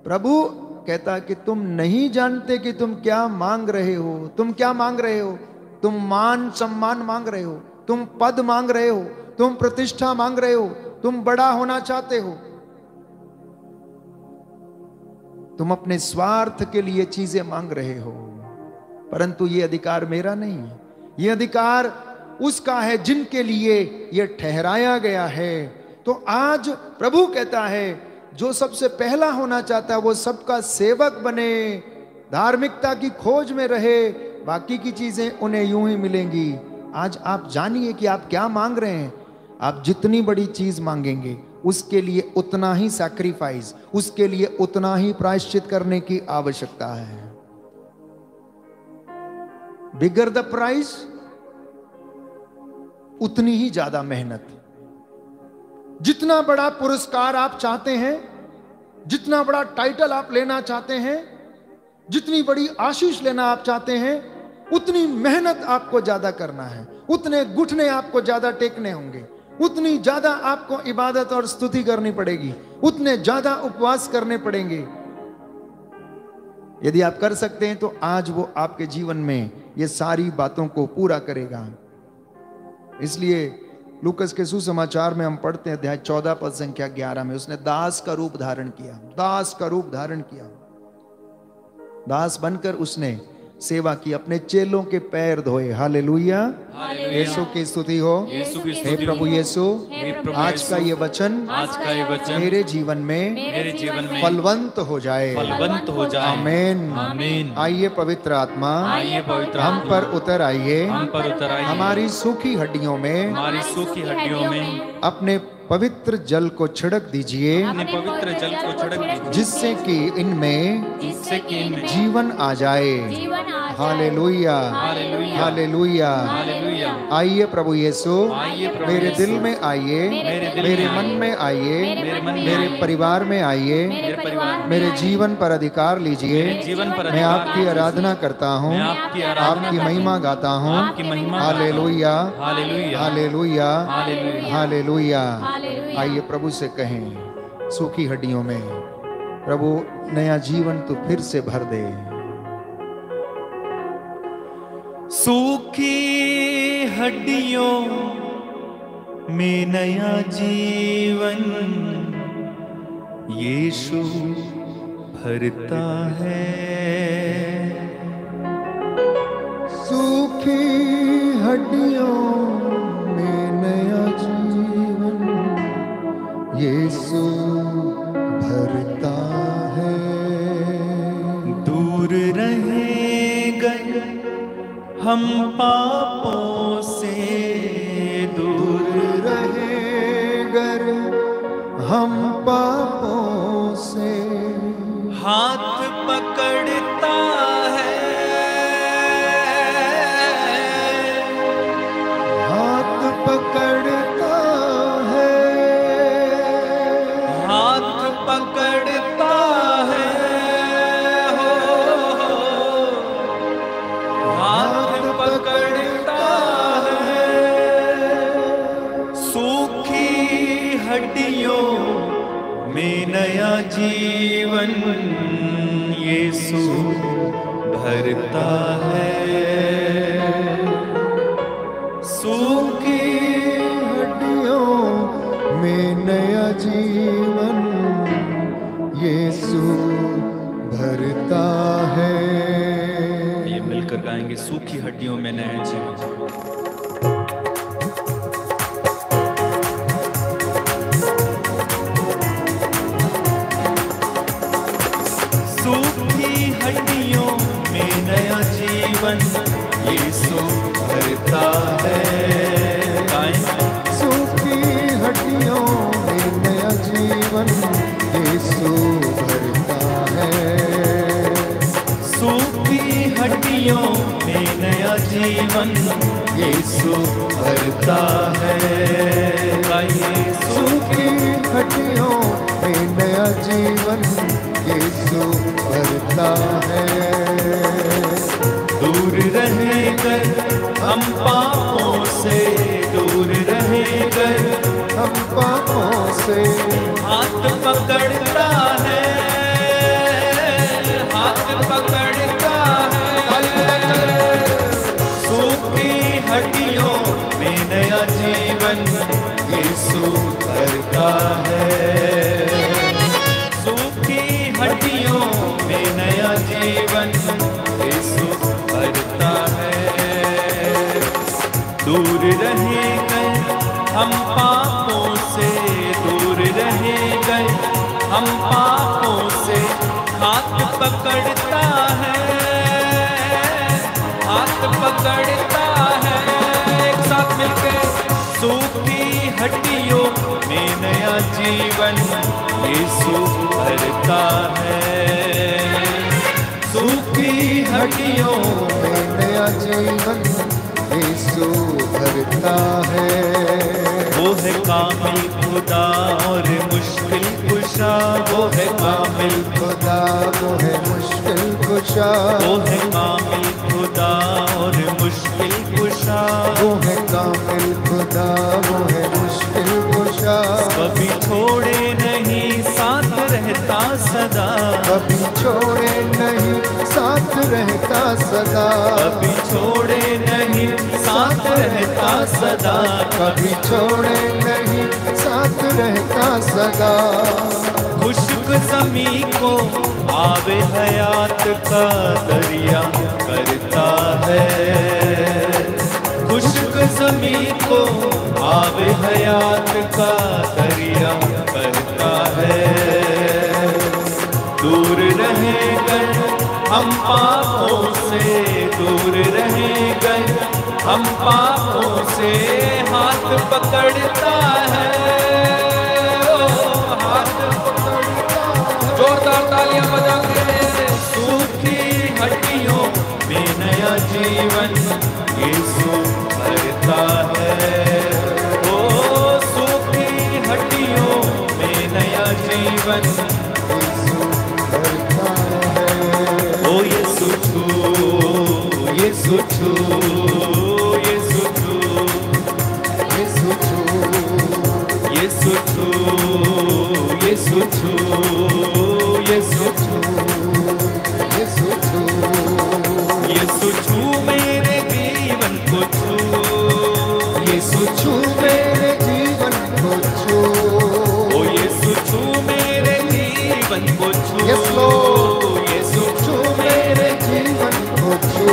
Speaker 3: प्रभु कहता कि तुम नहीं जानते कि तुम क्या मांग रहे हो। तुम क्या मांग रहे हो? तुम मान सम्मान मांग रहे हो, तुम पद मांग रहे हो, तुम प्रतिष्ठा मांग रहे हो, तुम बड़ा होना चाहते हो, तुम अपने स्वार्थ के लिए चीजें मांग रहे हो। परंतु ये अधिकार मेरा नहीं है, ये अधिकार उसका है जिनके लिए ये ठहराया गया है। तो आज प्रभु कहता है जो सबसे पहला होना चाहता है वो सबका सेवक बने, धार्मिकता की खोज में रहे, बाकी की चीजें उन्हें यूं ही मिलेंगी। आज आप जानिए कि आप क्या मांग रहे हैं। आप जितनी बड़ी चीज मांगेंगे उसके लिए उतना ही सैक्रिफाइस, उसके लिए उतना ही प्रायश्चित करने की आवश्यकता है। बिगर द प्राइस, उतनी ही ज्यादा मेहनत। जितना बड़ा पुरस्कार आप चाहते हैं, जितना बड़ा टाइटल आप लेना चाहते हैं, जितनी बड़ी आशीष लेना आप चाहते हैं, उतनी मेहनत आपको ज्यादा करना है, उतने घुटने आपको ज्यादा टेकने होंगे, उतनी ज्यादा आपको इबादत और स्तुति करनी पड़ेगी, उतने ज्यादा उपवास करने पड़ेंगे। यदि आप कर सकते हैं तो आज वो आपके जीवन में ये सारी बातों को पूरा करेगा। इसलिए लूकस के सुसमाचार में हम पढ़ते हैं अध्याय 14 पद संख्या 11 में, उसने दास का रूप धारण किया, दास का रूप धारण किया। दास बनकर उसने सेवा की, अपने चेलों के पैर धोए। हालेलुया, यीशु की स्तुति हो। हे प्रभु यीशु, आज का ये वचन मेरे जीवन में फलवंत हो जाए, आमीन आमीन। आइए पवित्र आत्मा हम पर उतर आइए, हमारी सूखी हड्डियों में अपने पवित्र जल को छिड़क दीजिए, जिससे कि इनमें जीवन आ जाए। Hallelujah hallelujah. आइए प्रभु यीशु, मेरे दिल में आइए, मेरे मन में आइए, मेरे परिवार में आइए, मेरे जीवन पर अधिकार लीजिए। मैं आपकी आराधना करता हूँ, आपकी महिमा गाता हूँ। Hallelujah hallelujah hallelujah. आइए प्रभु से कहें, सूखी हड्डियों में प्रभु नया जीवन तो फिर से भर दे।
Speaker 1: सूखी हड्डियों में नया जीवन यीशु भरता है।
Speaker 3: सूखी हड्डियों में नया जीवन यीशु भरता है।
Speaker 1: दूर रहेगा हम पापों से,
Speaker 3: दूर रहेगा हम पापों से।
Speaker 1: हाथ पकड़ता है,
Speaker 3: हाथ पकड़ता है,
Speaker 1: हाथ पकड़ता है, हाथ पकड़ता है। सूखी हड्डियों में नया जीवन यीशु भरता है।
Speaker 3: सूखी हड्डियों में नया जीवन यीशु भरता है।
Speaker 1: ये मिलकर गाएंगे, सूखी हड्डियों में नया जीवन। सूखी हड्डियों में नया जीवन यीशु भरता है।
Speaker 3: सूखी हड्डियों में नया जीवन यीशु भरता है।
Speaker 1: सूखी हड्डियों में नया जीवन यीशु भरता है।
Speaker 3: सूखी हड्डियों में नया जीवन यीशु भरता है।
Speaker 1: दूर रहेकर हम पापों से, दूर रहेकर
Speaker 3: हम पापों से।
Speaker 1: हाथ पकड़ता है, हाथ पकड़ता है। सूखी हड्डियों में नया जीवन यीशु भरता है। सूखी हड्डियों में नया जीवन यीशु भरता है। दूर रहेगा हम पापों से, दूर रहेगा हम पापों से। हाथ पकड़ता है, हाथ पकड़ता है। एक साथ मिलकर, सूखी हड्डियों में नया जीवन यीशु भरता है। सूखी हड्डियों
Speaker 3: में नया जीवन यीशु भरता है।
Speaker 1: वो है कामिल खुदा और मुश्किल कुशा, वो है कामिल
Speaker 3: खुदा, वो है मुश्किल कुशा।
Speaker 1: वो है कामिल खुदा और मुश्किल कुशा,
Speaker 3: वो है कामिल खुदा, वो है मुश्किल कुशा।
Speaker 1: कभी छोड़े नहीं, साथ रहता सदा,
Speaker 3: कभी छोड़े नहीं, साथ रहता सदा,
Speaker 1: कभी छोड़े नहीं साथ रहता सदा,
Speaker 3: कभी छोड़े नहीं साथ रहता सदा।
Speaker 1: खुश्क ज़मीं को आवे हयात का दरिया करता है, खुश्क ज़मीं को आवे हयात का दरिया करता है। दूर रहेंगे हम पापों से, दूर रहेंगे हम पापों से, हाथ पकड़ता है, हाथ पकड़ता है। जोरदार तालियां बजा के। सूखी हड्डियों में नया जीवन यीशु भरता है, ओ सूखी हड्डियों में नया जीवन
Speaker 3: यीशु भरता है।
Speaker 1: ओ यीशु छू, यीशु छू, यीशु छू,
Speaker 3: यीशु छू,
Speaker 1: यीशु छू, यीशु छू, यीशु छू,
Speaker 3: यीशु छू,
Speaker 1: यीशु छू मेरे जीवन को छू, यीशु छू
Speaker 3: मेरे जीवन को छू।
Speaker 1: ओ यीशु छू मेरे जीवन को छू,
Speaker 3: Yes, Lord.
Speaker 1: यीशु छू
Speaker 3: मेरे जीवन को छू।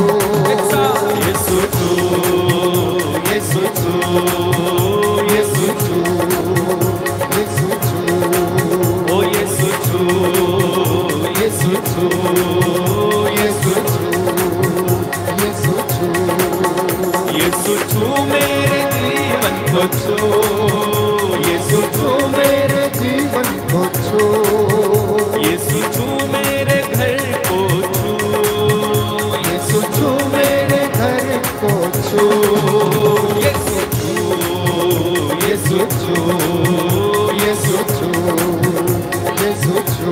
Speaker 1: यीशु छू, यीशु छू, यीशु छू,
Speaker 3: यीशु छू,
Speaker 1: ओ यीशु छू, यीशु छू, यीशु छू,
Speaker 3: यीशु छू,
Speaker 1: यीशु छू मेरे जीवन को छू, यीशु छू
Speaker 3: मेरे जीवन को छू।
Speaker 1: यीशु छू मेरे घर को छू,
Speaker 3: यीशु छू मेरे घर को छू।
Speaker 1: यीशु छू, यीशु छू,
Speaker 3: यीशु छू, यीशु छू।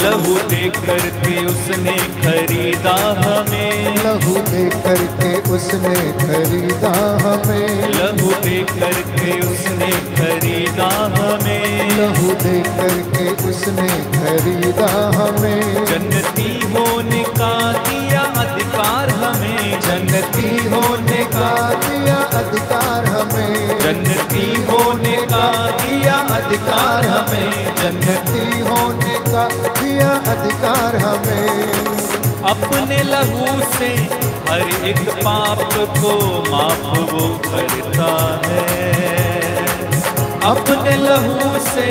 Speaker 1: लहू दे करके उसने खरीदा हमें,
Speaker 3: लहू दे करके उसने खरीदा हमें,
Speaker 1: लहू दे करके उसने खरीदा हमें,
Speaker 3: लहू दे करके उसने खरीदा हमें।
Speaker 1: जन्नती होने का दिया अधिकार हमें, जन्नती होने का,
Speaker 3: दिया अधिकार हमें,
Speaker 1: जन्नती होने का दिया अधिकार हमें,
Speaker 3: जन्नती होने का दिया अधिकार हमें।
Speaker 1: अपने लहू से हर एक पाप को माफ वो करता है, अपने लहू से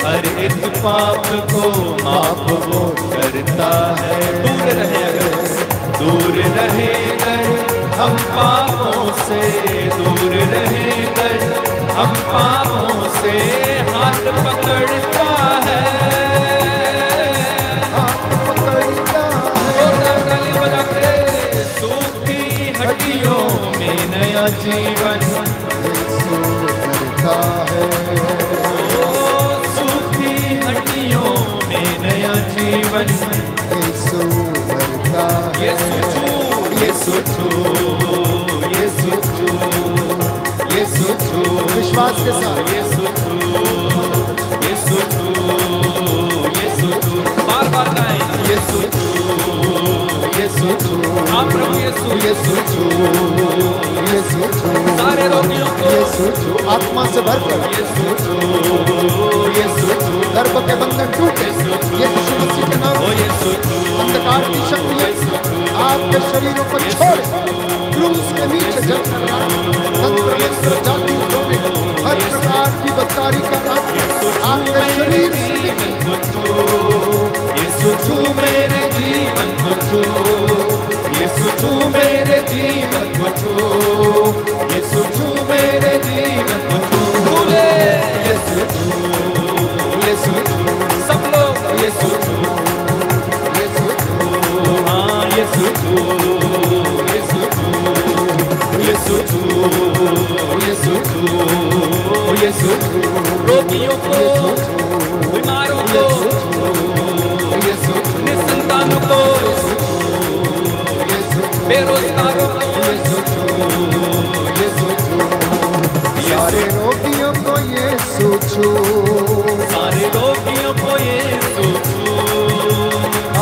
Speaker 1: हर एक पाप को माफ वो करता है। दूर रहे अगर, दूर रहे अगर हम पापों से, दूर रहे अगर हम पापों से, हाथ पकड़ता है,
Speaker 3: हाथ पकड़ता है।
Speaker 1: सूखी हड्डियों में नया जीवन
Speaker 3: यीशु भरता है।
Speaker 1: सूखी हड्डियों में नया जीवन
Speaker 3: यीशु भरता है।
Speaker 1: यीशु छू, यीशु छू, यीशु छू, यीशु छू,
Speaker 3: विश्वास के साथ
Speaker 1: यीशु छू, यीशु छू, यीशु छू, बार बार गाएं, यीशु छू, यीशु छू, हाँ प्रभु यीशु,
Speaker 3: यीशु छू, यीशु छू,
Speaker 1: सारे रोगियों को
Speaker 3: यीशु छू, आत्मा से भरकर
Speaker 1: यीशु छू, यीशु छू,
Speaker 3: गर्भ के बंधन टूटे यीशु मसीह के नाम।
Speaker 1: ओ यीशु छू,
Speaker 3: अंधकार की शक्तियां आपके शरीरों को छोड़े, क्रूस के नीचे जलकर तंत्र मंत्र जादू टोने हर प्रकार की बदकारी का आपके शरीर से
Speaker 1: यीशु छू मेरे जीवन को छू, यीशु छू मेरे जीवन को छू, यीशु छू मेरे जीवन को छू, यीशु छू, यीशु छू, सब लोग यीशु छू, यीशु छू, हाँ यीशु छू, यीशु छू, यीशु छू, यीशु छू, यीशु छू, रोगियों को, बीमारों को, निसंतानों को, बेरोजगारों को,
Speaker 3: सारे रोगियों को यीशु छू,
Speaker 1: सारे रोगियों को यीशु छू,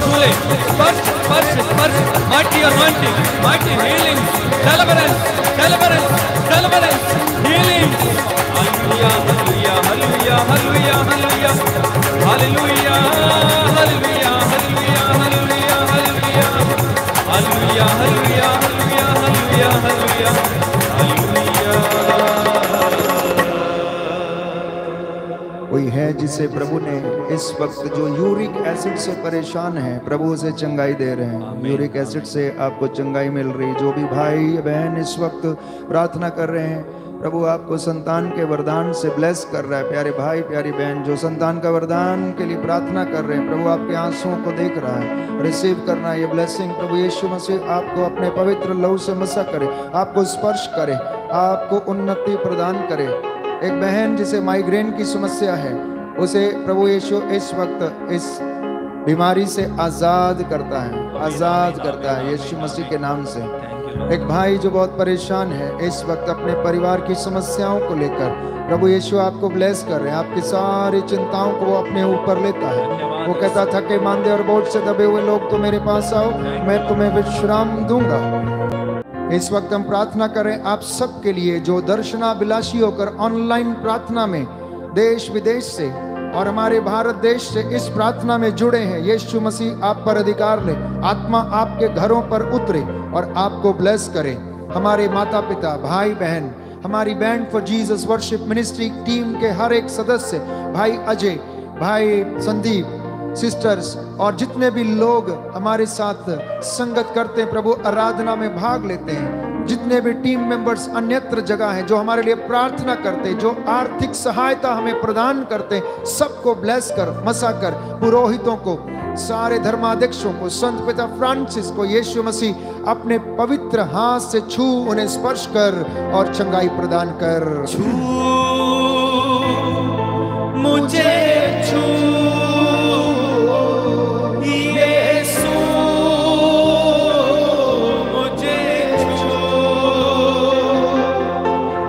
Speaker 4: छूले, स्पर्श स्पर्श स्पर्श, mighty anointing, mighty healing, deliverance, deliverance, deliverance, healing. Hallelujah, hallelujah, hallelujah, hallelujah, hallelujah, hallelujah, hallelujah, hallelujah, hallelujah, hallelujah, hallelujah, hallelujah, hallelujah, hallelujah.
Speaker 3: कोई है जिसे प्रभु ने इस वक्त जो यूरिक एसिड से परेशान है, प्रभु उसे चंगाई दे रहे हैं। यूरिक एसिड से आपको चंगाई मिल रही। जो भी भाई बहन इस वक्त प्रार्थना कर रहे हैं, प्रभु आपको संतान के वरदान से ब्लेस कर रहा है। प्यारे भाई प्यारी बहन जो संतान का वरदान के लिए प्रार्थना कर रहे हैं, प्रभु आपके आंसुओं को देख रहा है, रिसीव करना है ये ब्लेसिंग। प्रभु यीशु मसीह आपको अपने पवित्र लहू से मसा करे, आपको स्पर्श करे, आपको उन्नति प्रदान करे। एक बहन जिसे माइग्रेन की समस्या है, उसे प्रभु यीशु इस वक्त इस बीमारी से आजाद करता है, आजाद करता है यीशु मसीह के नाम से। एक भाई जो बहुत परेशान है इस वक्त अपने परिवार की समस्याओं को लेकर, प्रभु यीशु आपको ब्लेस कर रहे हैं। आपकी सारी चिंताओं को वो अपने ऊपर लेता है। वो कहता थके मांदे और बोझ से दबे हुए लोग तो मेरे पास आओ, मैं तुम्हें विश्राम दूंगा। इस वक्त हम प्रार्थना करें आप सबके लिए जो दर्शनाभिलाषी होकर ऑनलाइन प्रार्थना में देश विदेश से और हमारे भारत देश से इस प्रार्थना में जुड़े हैं। यीशु मसीह आप पर अधिकार ले, आत्मा आपके घरों पर उतरे और आपको ब्लेस करे। हमारे माता पिता, भाई बहन, हमारी band for Jesus worship ministry team के हर एक सदस्य, भाई अजय, भाई संदीप, सिस्टर्स और जितने भी लोग हमारे साथ संगत करते हैं, प्रभु आराधना में भाग लेते हैं, जितने भी टीम मेंबर्स अन्यत्र जगह हैं जो हमारे लिए प्रार्थना करते, जो आर्थिक सहायता हमें प्रदान करते, सबको ब्लेस कर, मसा कर। पुरोहितों को, सारे धर्माध्यक्षों को, संत पिता फ्रांसिस को यीशु मसीह अपने पवित्र हाथ से छू, उन्हें स्पर्श कर और चंगाई प्रदान कर।
Speaker 4: छू मुझे, छू यीशु मुझे, छू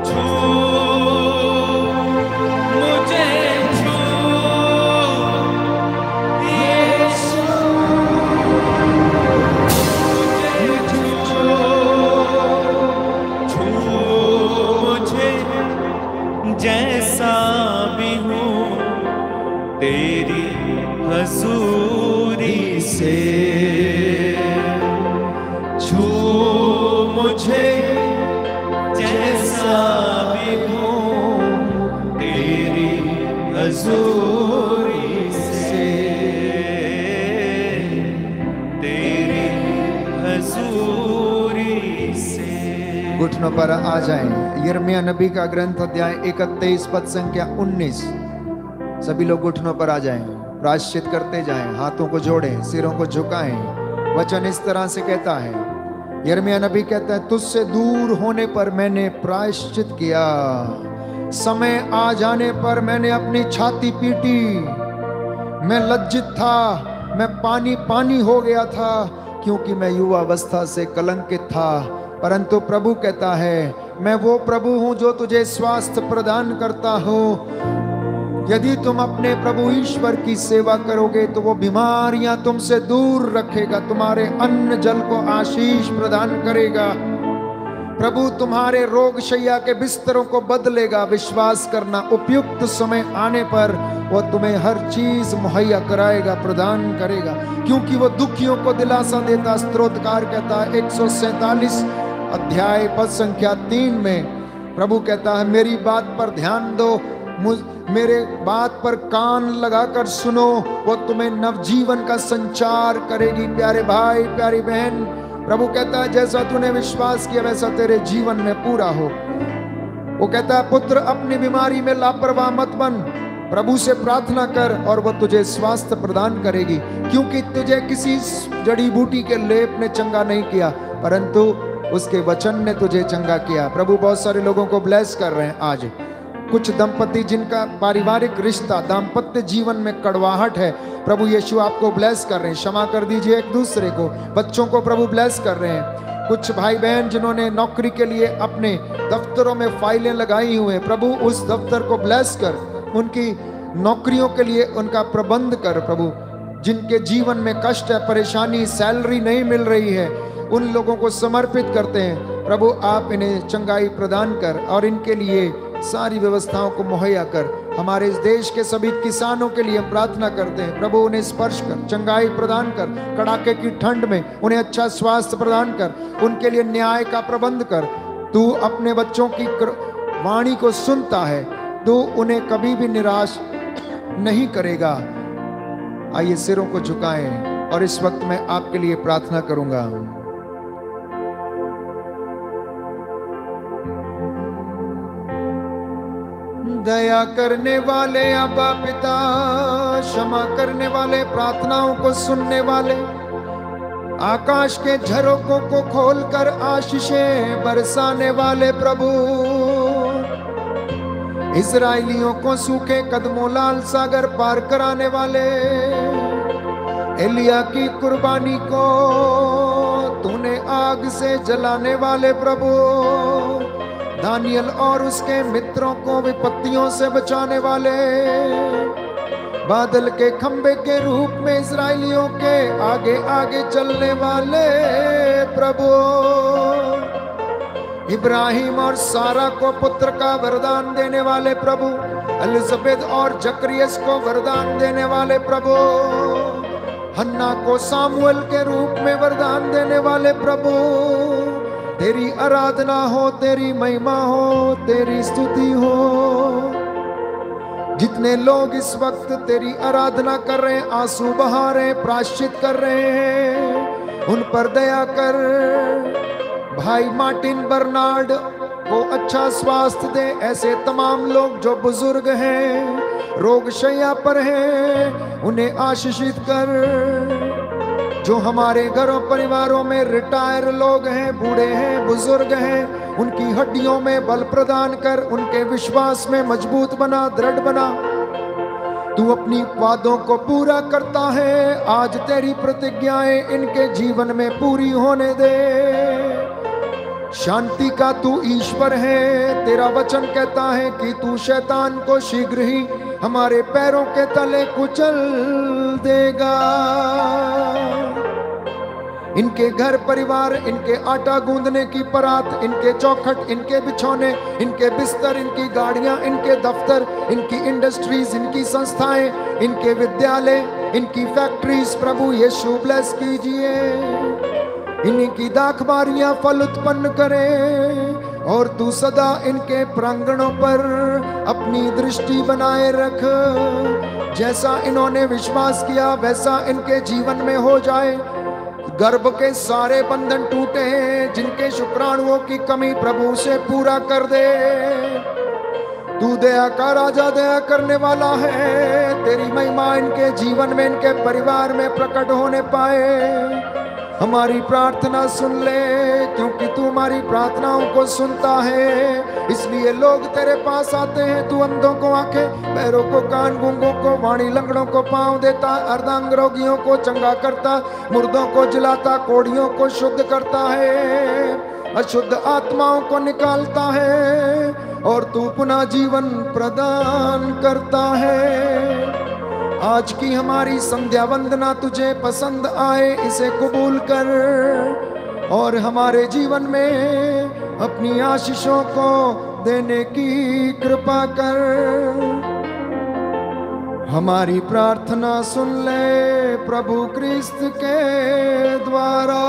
Speaker 4: छू मुझे, छू यीशु मुझे, छू मुझे जैसा भी हूँ तेरी हजूरी से। छू मुझे जैसा भी हूँ तेरी हजूरी से, तेरी हजूरी से।
Speaker 3: घुटनों पर आ जाएं। यिर्मयाह नबी का ग्रंथ अध्याय 31 पद संख्या 19। सभी लोग घुटनों पर आ जाएं, प्रायश्चित करते जाएं, हाथों को जोड़ें, सिरों को झुकाएं। वचन इस तरह से कहता है, यिर्मयाह नबी कहता है, तुझसे दूर होने पर मैंने प्रायश्चित किया, समय आ जाने पर मैंने अपनी छाती पीटी। मैं लज्जित था, मैं पानी पानी हो गया था, क्योंकि मैं युवावस्था से कलंकित था। परंतु प्रभु कहता है, मैं वो प्रभु हूं जो तुझे स्वास्थ्य प्रदान करता हूं। यदि तुम अपने प्रभु ईश्वर की सेवा करोगे तो वो बीमारियां तुमसे दूर रखेगा, तुम्हारे अन्न जल को आशीष प्रदान करेगा। प्रभु तुम्हारे रोग शैया के बिस्तरों को बदलेगा। विश्वास करना, उपयुक्त समय आने पर वो तुम्हें हर चीज मुहैया कराएगा, प्रदान करेगा, क्योंकि वो दुखियों को दिलासा देता। स्तोत्रकार कहता है 147 अध्याय पद संख्या 3 में प्रभु कहता है, मेरी बात पर ध्यान दो, मेरे बात पर कान लगाकर सुनो, वो तुम्हें नवजीवन का संचार करेगी। प्यारे भाई प्यारी बहन, प्रभु कहता है जैसा तूने विश्वास किया वैसा तेरे जीवन में पूरा हो। वो कहता है पुत्र अपनी बीमारी में लापरवाह मत बन, प्रभु से प्रार्थना कर और वो तुझे स्वास्थ्य प्रदान करेगी, क्योंकि तुझे किसी जड़ी बूटी के लेप ने चंगा नहीं किया, परंतु उसके वचन ने तुझे चंगा किया। प्रभु बहुत सारे लोगों को ब्लेस कर रहे हैं आज। कुछ दंपति जिनका पारिवारिक रिश्ता, दाम्पत्य जीवन में कड़वाहट है, प्रभु यीशु आपको ब्लेस कर रहे हैं। क्षमा कर दीजिए एक दूसरे को। बच्चों को प्रभु ब्लेस कर रहे हैं। कुछ भाई बहन जिन्होंने नौकरी के लिए अपने दफ्तरों में फाइलें लगाई हुई हैं, प्रभु उस दफ्तर को ब्लेस कर, उनकी नौकरियों के लिए उनका प्रबंध कर। प्रभु जिनके जीवन में कष्ट है, परेशानी, सैलरी नहीं मिल रही है, उन लोगों को समर्पित करते हैं। प्रभु आप इन्हें चंगाई प्रदान कर और इनके लिए सारी व्यवस्थाओं को मुहैया कर। हमारे इस देश के सभी किसानों के लिए हम प्रार्थना करते हैं, प्रभु उन्हें स्पर्श कर, चंगाई प्रदान कर, कड़ाके की ठंड में उन्हें अच्छा स्वास्थ्य प्रदान कर, उनके लिए न्याय का प्रबंध कर। तू अपने बच्चों की वाणी को सुनता है, तू उन्हें कभी भी निराश नहीं करेगा। आइए सिरों को झुकाएं और इस वक्त मैं आपके लिए प्रार्थना करूंगा। दया करने वाले अब्बा पिता, क्षमा करने वाले, प्रार्थनाओं को सुनने वाले, आकाश के झरोकों को खोलकर आशीषें बरसाने वाले प्रभु, इजराइलियों को सूखे कदमों लाल सागर पार कराने वाले, एलिया की कुर्बानी को तूने आग से जलाने वाले प्रभु, दानियल और उसके मित्रों को विपत्तियों से बचाने वाले, बादल के खंबे के रूप में इजराइलियों के आगे आगे चलने वाले प्रभु, इब्राहिम और सारा को पुत्र का वरदान देने वाले प्रभु, एलिजाबेथ और जकरियस को वरदान देने वाले प्रभु, हन्ना को सामुएल के रूप में वरदान देने वाले प्रभु, तेरी आराधना हो, तेरी महिमा हो, तेरी स्तुति हो। जितने लोग इस वक्त तेरी आराधना कर रहे हैं, आंसू बहा रहे हैं, प्रायश्चित कर रहे हैं, उन पर दया कर। भाई मार्टिन बर्नार्ड को अच्छा स्वास्थ्य दे, ऐसे तमाम लोग जो बुजुर्ग हैं, रोग शैया पर हैं, उन्हें आशीषित कर। जो हमारे घरों परिवारों में रिटायर लोग हैं, बूढ़े हैं, बुजुर्ग हैं, उनकी हड्डियों में बल प्रदान कर, उनके विश्वास में मजबूत बना, दृढ़ बना। तू अपनी वादों को पूरा करता है, आज तेरी प्रतिज्ञाएं इनके जीवन में पूरी होने दे। शांति का तू ईश्वर है, तेरा वचन कहता है कि तू शैतान को शीघ्र ही हमारे पैरों के तले कुचल देगा। इनके घर परिवार, इनके आटा गूंदने की परात, इनके चौखट, इनके बिछौने, इनके बिस्तर, इनकी गाड़ियां, इनके दफ्तर, इनकी इंडस्ट्रीज, इनकी संस्थाएं, इनके विद्यालय, इनकी फैक्ट्रीज, प्रभु यीशु ब्लेस कीजिए। इनकी दाखबारियां फल उत्पन्न करे और तू सदा इनके प्रांगणों पर अपनी दृष्टि बनाए रख। जैसा इन्होंने विश्वास किया वैसा इनके जीवन में हो जाए। गर्भ के सारे बंधन टूटे हैं, जिनके शुक्राणुओं की कमी प्रभु से पूरा कर दे। तू दया का राजा, दया करने वाला है। तेरी महिमा इनके जीवन में, इनके परिवार में प्रकट होने पाए। हमारी प्रार्थना सुन ले, क्योंकि तू हमारी प्रार्थनाओं को सुनता है, इसलिए लोग तेरे पास आते हैं। तू अंधों को आंखें, पैरों को कान, गूंगों को वाणी, लंगड़ों को पांव देता, अर्धांग रोगियों को चंगा करता, मुर्दों को जिलाता, कोढ़ियों को शुद्ध करता है, अशुद्ध आत्माओं को निकालता है और तू पुनः जीवन प्रदान करता है। आज की हमारी संध्या वंदना तुझे पसंद आए, इसे कबूल कर और हमारे जीवन में अपनी आशीषों को देने की कृपा कर। हमारी प्रार्थना सुन ले प्रभु क्रिस्त के द्वारा।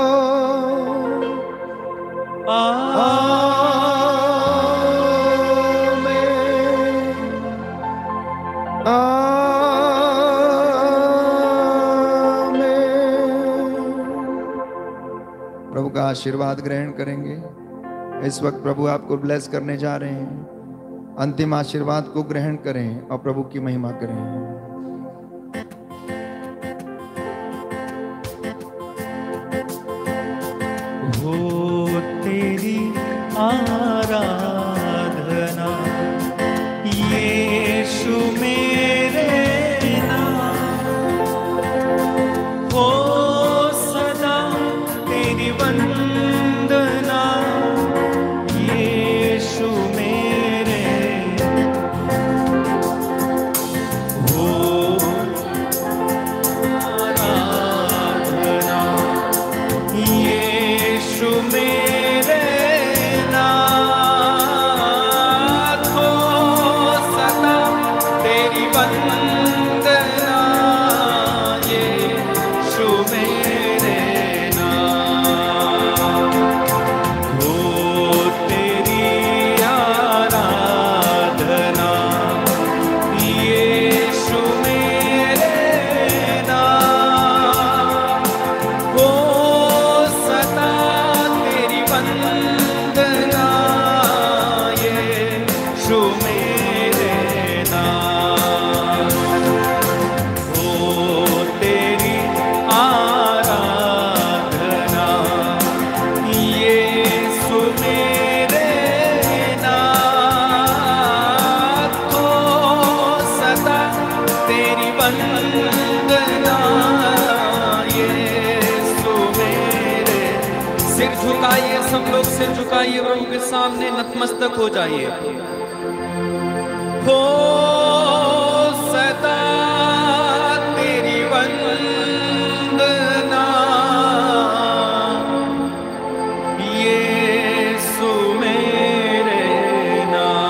Speaker 3: प्रभु का आशीर्वाद ग्रहण करेंगे। इस वक्त प्रभु आपको ब्लेस करने जा रहे हैं। अंतिम आशीर्वाद को ग्रहण करें और प्रभु की महिमा करें।
Speaker 4: हो तेरी आराधना यीशु मेरे नाम, हो सदा तेरी वंदना यीशु मेरे, हो
Speaker 1: झुकाइए, सब लोग सिर झुकाइए, प्रभु के सामने नतमस्तक हो जाइए। हो सदा तेरी वंदना, यीशु मेरे नाम।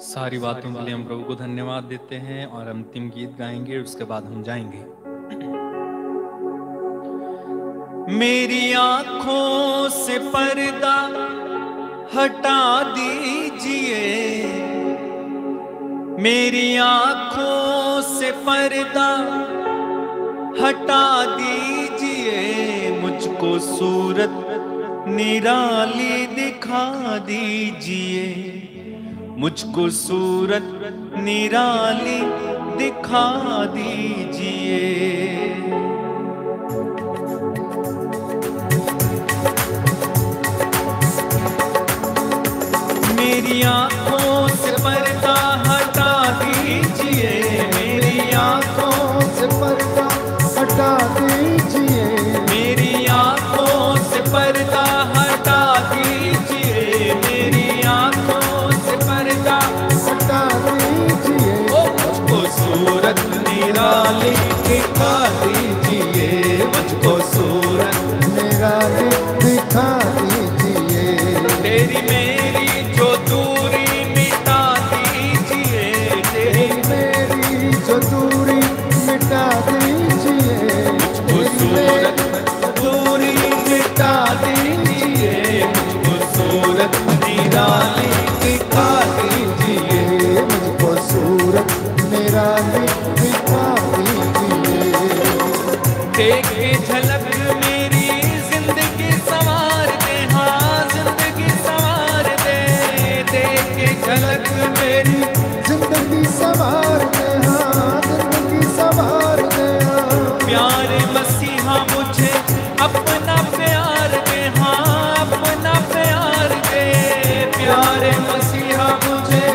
Speaker 1: सारी बातों के लिए हम प्रभु को धन्यवाद देते हैं और अंतिम गीत गाएंगे, उसके बाद हम जाएंगे। मेरी आंखों से पर्दा हटा दीजिए, मेरी आंखों से पर्दा हटा दीजिए, मुझको सूरत निराली दिखा दीजिए, मुझको सूरत निराली दिखा दीजिए। मेरी आंखों से पर्दा हटा दीजिए, मेरी आंखों
Speaker 3: से पर्दा हटा दीजिए,
Speaker 1: मेरी आंखों से पर्दा हटा दीजिए, मेरी आंखों से पर्दा
Speaker 3: हटा दीजिए,
Speaker 1: मुझको सूरत निराली दिखा दीजिए, मुझको सूरत
Speaker 3: निराली दिखा दीजिए,
Speaker 1: तेरी मेरी जो दूरी मिटा दीजिए, तेरी
Speaker 3: मेरी जो दूरी मिटा दीजिए,
Speaker 1: मुझको सूरत दूरी मिटा दीजिए, मुझको सूरत निराली दिखा दीजिए,
Speaker 3: मुझको सूरत निराली दिखा दीजिए।
Speaker 1: देख के झलक मेरी जिंदगी संवार दे, हाँ जिंदगी संवार दे, देख के झलक मेरी
Speaker 3: जिंदगी संवार दे, हाँ जिंदगी संवार दे,
Speaker 1: प्यारे मसीहा मुझे अपना प्यार दे, हाँ अपना प्यार दे, प्यारे मसीहा मुझे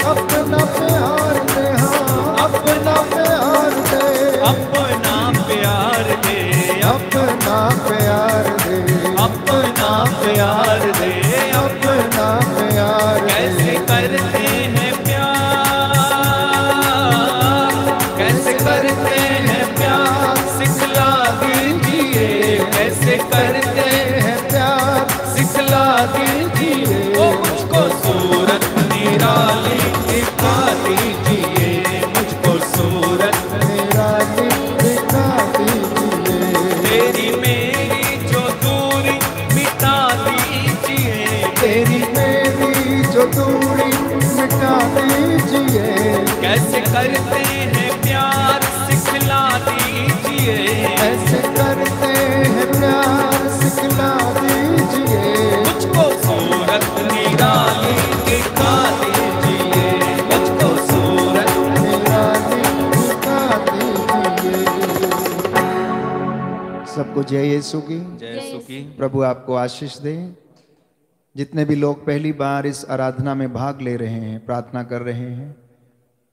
Speaker 3: अपना प्यार दे, हाँ अपना प्यार दे,
Speaker 1: अपना प्यार दे,
Speaker 3: अपना प्यार दे,
Speaker 1: अपना प्यार दे,
Speaker 3: अपना प्यार
Speaker 1: कैसे करते हैं प्यार, कैसे करते हैं प्यार, सिखला दीजिए, कैसे करते हैं प्यार, सिखला दीजिए, ओ मुझको सूरत निराली दिखा दीजिए, मुझको सूरत
Speaker 3: निराली दिखा दीजिए,
Speaker 1: तेरी मेरी जो दूरी मिटा दीजिए,
Speaker 3: तेरी मेरी जो दूरी मिटा दीजिए,
Speaker 1: कैसे करते हैं प्यार सिखला दीजिए,
Speaker 3: ऐसे करते हैं प्यार सिखला दीजिए,
Speaker 1: मुझको सूरत निराली दिखा दीजिए, मुझको सूरत
Speaker 3: निराली दिखा दीजिए। सबको जय यीशु की।
Speaker 1: जय सुखी।
Speaker 3: प्रभु आपको आशीष दे। जितने भी लोग पहली बार इस आराधना में भाग ले रहे हैं, प्रार्थना कर रहे हैं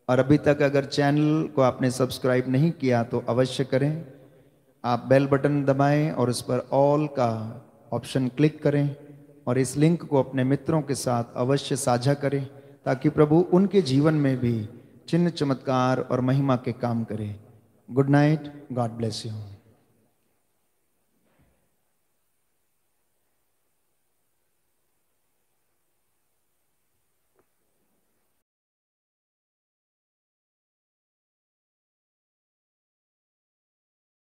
Speaker 3: और अभी तक अगर चैनल को आपने सब्सक्राइब नहीं किया तो अवश्य करें। आप बेल बटन दबाएं और उस पर ऑल का ऑप्शन क्लिक करें और इस लिंक को अपने मित्रों के साथ अवश्य साझा करें ताकि प्रभु उनके जीवन में भी चिन्ह चमत्कार और महिमा के काम करे। Good night, God bless you.